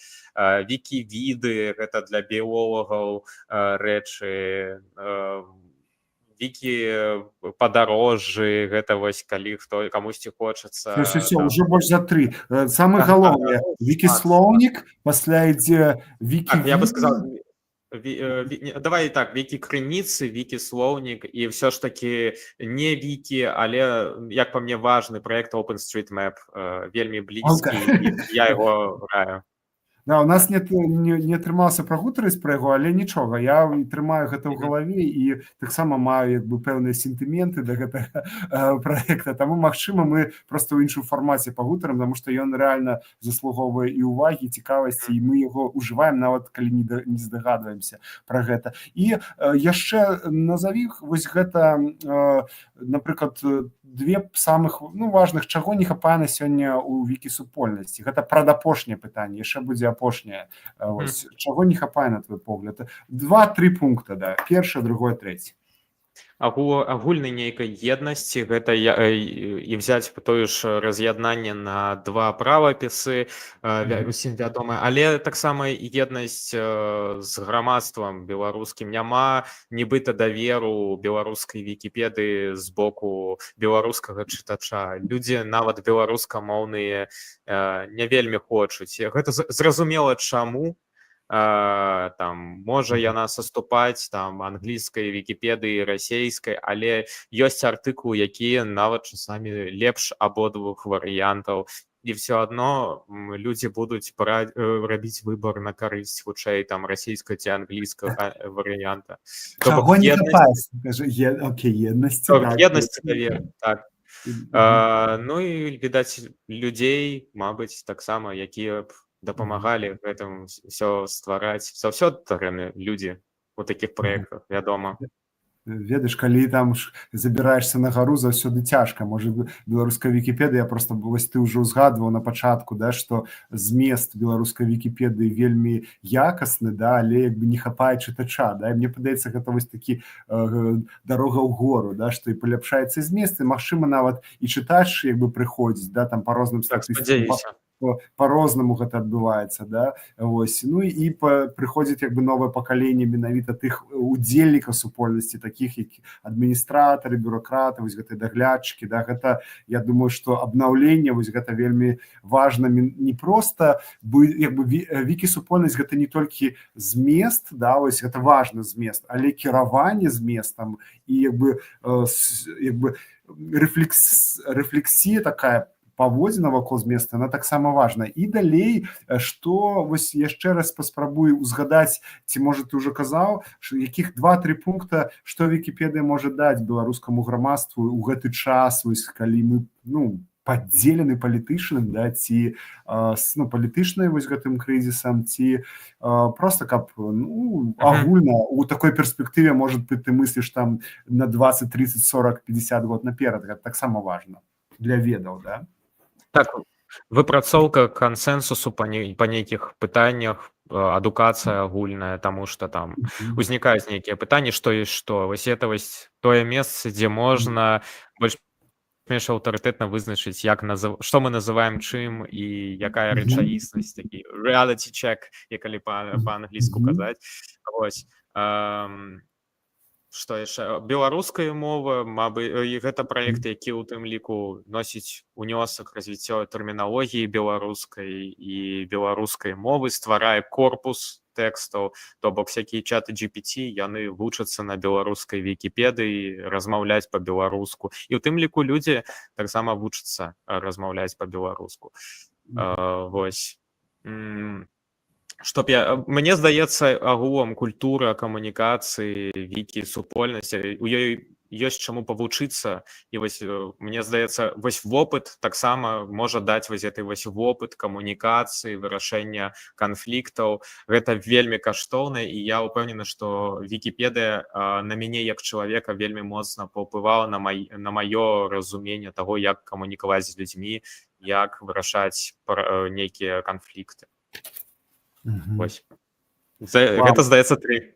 Вікі-віды, гэта для біолагаў рэчы, вікі-падарожжы, гэта вось калі камусьці хочацца... Все, ўжо больш за 3. Самы галоўны вікі-слоўнік, пасля ідзе вікі-віды. Я бы сказал, давай так, вікі-крыніцы, вікі-слоўнік, і ўсё ж такі не вікі, але, як па мне, важны праект OpenStreetMap, вельмі блізкі, і я яго граю. Да, у нас не атрымалася прагутарыць пра яго, але нічога, я трымаю гэта ў галаве і таксама маю як бы пэўныя сентыменты да гэтага праекта, таму магчыма мы просто ў іншым фармаце пагутарым, таму што ён рэальна заслугоўвае і ўвагі, цікавасці, і мы яго ўжываем нават калі не здагадваемся пра гэта. І яшчэ назаві вось гэта, напрыклад, две самых важных, чаго не хапае на сёння ў вікі-супольнасці. Гэта прадапошняе пытанне, яшчэ будзе апошняе. Чаго не хапае, на твой погляд? 2-3 пункта, да. Першае, другое, трэцяе. Агульнай нейкай еднасці, гэта і взяць тое ж раз'яднанне на два правапісы, усім вядомае, але таксама еднасць з грамадствам беларускім. Няма нібыта даверу беларускай вікіпедыі з боку беларускага чытача. Людзі нават беларускамоўныя не вельмі хочуць. Гэта зразумела чаму. Там можа яна саступаць там англійскай вікіпедыі, расейскай, але ёсць артыкулы, якія нават часамі лепш абодвух варыянтаў, і все адно людзі будуць рабіць выбор на карысць хутчэй там расійскай ці англійскага варыянта. Чаго не хапае? Окей, еднасці давер, так. Ну і відаць людзей, мабыць, таксама, якія б дапамагалі гэтым все ствараць. Заўсёды людзі у такіх праектах, вядома. Ведаеш, калі там забіраешься на гару, заўсёды цяжка. Можа, беларуская вікіпедыя, просто вось ты ўжо ўзгадваў на пачатку, да, што змест беларускай вікіпедыі вельмі якасны, да, але як бы не хапае чытача, да, і мне падаецца, гэта вось такі дарога ў гору, да, што і паляпшаецца змест, і магчыма нават і чытач як бы прыходзіць, да, там па розным статыстыкам, по-рознаму гэта адбываецца, да, вось. Ну і прыходзіць як бы новае пакаленне менавіта тых удзельнікаў супольнасці, такіх як адміністратары, бюрократы, вось гэтыя даглядчыкі, да, гэта, я думаю, што абнаўленне вось гэта вельмі важна, не проста як бы вікі-супольнасць гэта не толькі змест, да, вось гэта важны змест, але кіраванне зместам і як бы рэфлексія такая паводзіна вакол зместа, она таксама важна. І далей, што вось яшчэ раз паспрабую узгадаць, ці можа ты ўжо казаў, якіх 2-3 пункта, што Вікіпедыя можа даць беларускаму грамадству ў гэты час, вось калі мы падзелены палітычным, да, ці палітычнай вось гэтым крызісам, ці просто каб агульна у такой перспектыве, может быть, ты мысліш там на 20, 30, 40, 50 год наперад, гэта таксама важна для ведаў, да? Так, выпрацоўка кансэнсусу па нейкіх пытаннях, адукацыя агульная, таму што там узнікаюць нейкія пытанні, што і што. Вось это вось тое месца, дзе можна больш-менш аўтарытэтна вызначыць, што мы называем чым і якая рэчаіснасць, такі reality check, калі па-англійску казаць. Вось. Што яшчэ? Беларуская мова, і гэта праект, які ў тым ліку носіць унёсак развіццё тэрміналогіі беларускай і беларускай мовы, стварае корпус тэкстаў, то бок всякія чаты GPT, яны вучацца на беларускай вікіпедыі размаўляць па-беларуску. І ў тым ліку людзі таксама вучацца размаўляць па-беларуску. Вось. Мне здаецца, агулам культура камунікацыі, вікі-супольнасці, у ёй ёсць чаму павучыцца, і вось мне здаецца, вось вопыт таксама можа даць вось гэты вось вопыт камунікацыі, вырашэння канфліктаў. Гэта вельмі каштоўна, і я ўпэўнены, што Вікіпедыя на мяне як чалавека вельмі моцна паўплывала на маё разуменне таго, як камунікаваць з людзьмі, як вырашаць нейкія канфлікты. Вось. Гэта, здаецца, 3.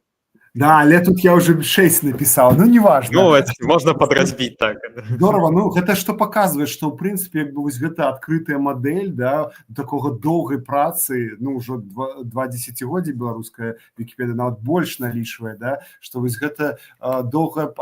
Да, але тут я уже 6 написал, ну, неважно. Ну, можно подразбить так. Здорово, ну, гэта што паказвае, што, ў прынцыпе, як бы вось гэта адкрытая мадэль, да, такога доўгай працы, ну, ўжо 2 дзесяцігоддзі беларуская Вікіпедыя нават больш налічвае, да, што вось гэта доўгая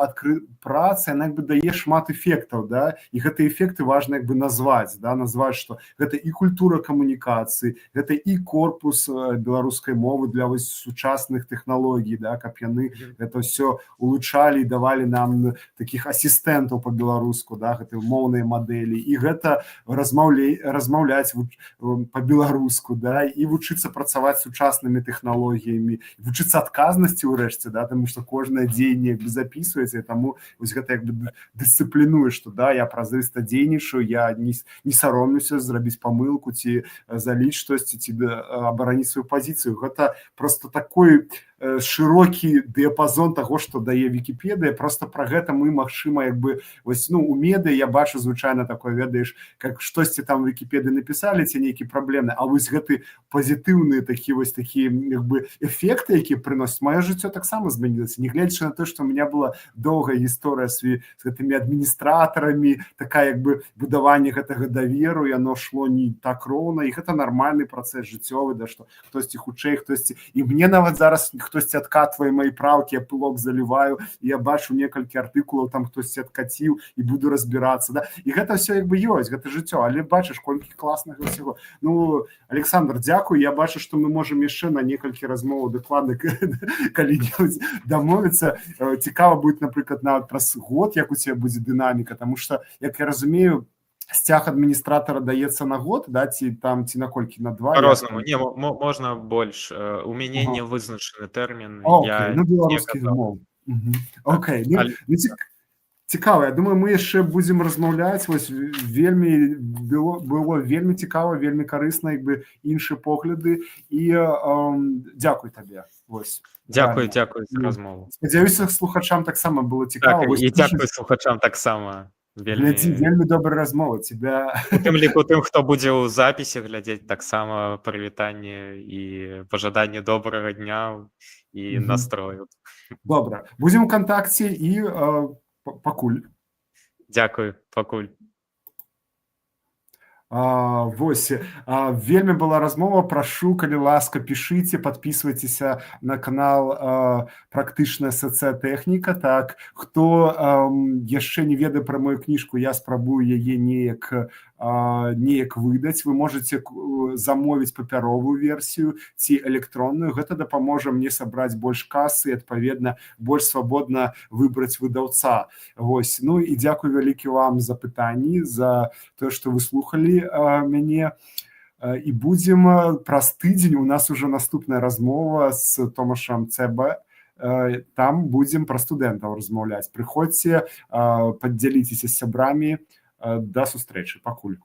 праца, яна як бы дае шмат эфектаў, да, і гэтыя эфекты важна як бы назваць, да, назваць, што гэта і культура камунікацыі, гэта і корпус беларускай мовы для вось сучасных тэхналогій, да, каб яны это все улучшалі і давалі нам таких асістэнтаў по-беларуску, да, гэта моўныя мадэлі, і гэта размаўляць по-беларуску, да, і вучыцца працаваць сучаснымі тэхналогіямі, вучыцца адказнасці ўрэшце, да, тому что кожнае дзеянне записываецца, і таму вось гэта як бы дысцыплінуе, што да, я празрыста дзейнічаю, я не саромлюся зрабіць памылку ці заліць штосьці, ці абараніць сваю пазіцыю. Гэта просто такой шырокі дыяпазон таго, што дае Вікіпедыя. Просто пра гэта мы, магчыма, як бы вось, ну, у медыа я бачу звычайна такое, ведаеш, как штосьці там у Вікіпедыі напісалі, ці нейкі праблемы, а вось гэты пазітыўныя такі вось такія як бы эфекты, якія прыносяць, маё жыццё таксама змянілася, нягледзячы на то, што у меня была доўгая гісторыя з гэтымі адміністратарамі, такая як бы будаванне гэтага даверу, яно шло не так роўна, і гэта нармальны працэс жыццёвы, да, што хтосьці хутчэй, хтосьці, і мне нават зараз хтосьці адкатвае мои правкі, я пылок заліваю, і я бачу некалькі артыкулаў, там хтосьці адкаціў, і буду разбірацца, да, і гэта все як бы ёсць, гэта жыццё, але бачыш, колькі класнага ўсяго. Ну, Александр, дзякуй, я бачу, што мы можам яшчэ на некалькі размоваў дакладна калі-небудзь дамовіцца. Цікава будет, напрыклад, нават праз год, як у цябе будзе дынаміка, таму што, як я разумею, сцяг адміністратара даецца на год, да, ці там, ці на колькі, на 2? По-рознаму, не, можна больш. У мяне не вызначаны тэрмін. Окей, ну, беларускіх мов. Окей, ну, цікава, я думаю, мы яшчэ будзем размаўляць, вось вельмі было вельмі цікава, вельмі карысна, як бы іншыя погляды, і дзякуй табе. Вось. Дзякуй за размову. Спадзяюся, слухачам таксама было цікава. Так, і дзякуй слухачам таксама. Вельмі добрая размова. У тым ліку тым, хто будзе ў запісе глядзець, таксама прывітанне і пажаданне добрага дня і настрою. Добра, будзем у кантакце і пакуль. Дзякуй, пакуль. Вось, вельмі была размова, прашу, калі ласка, пішыце, падпісвайцеся на канал «Практычная сацыятэхніка», так, хто яшчэ не ведае пра мою кніжку, я спрабую яе неяк выдаць, вы можете замовіць папяровую версію ці электронную, гэта дапаможа мне сабраць больш касы і, адпаведна, больш свабодна выбраць выдаўца. Вось, ну і дзякуй вялікі вам за пытанні, за тое, што вы слухалі мяне, і будзем праз тыдзень, у нас уже наступная размова з Томашам Цэба, там будзем пра студэнтаў размаўляць. Прыходзьце, падзяліцеся з сябрамі, да сустрэчы, пакуль.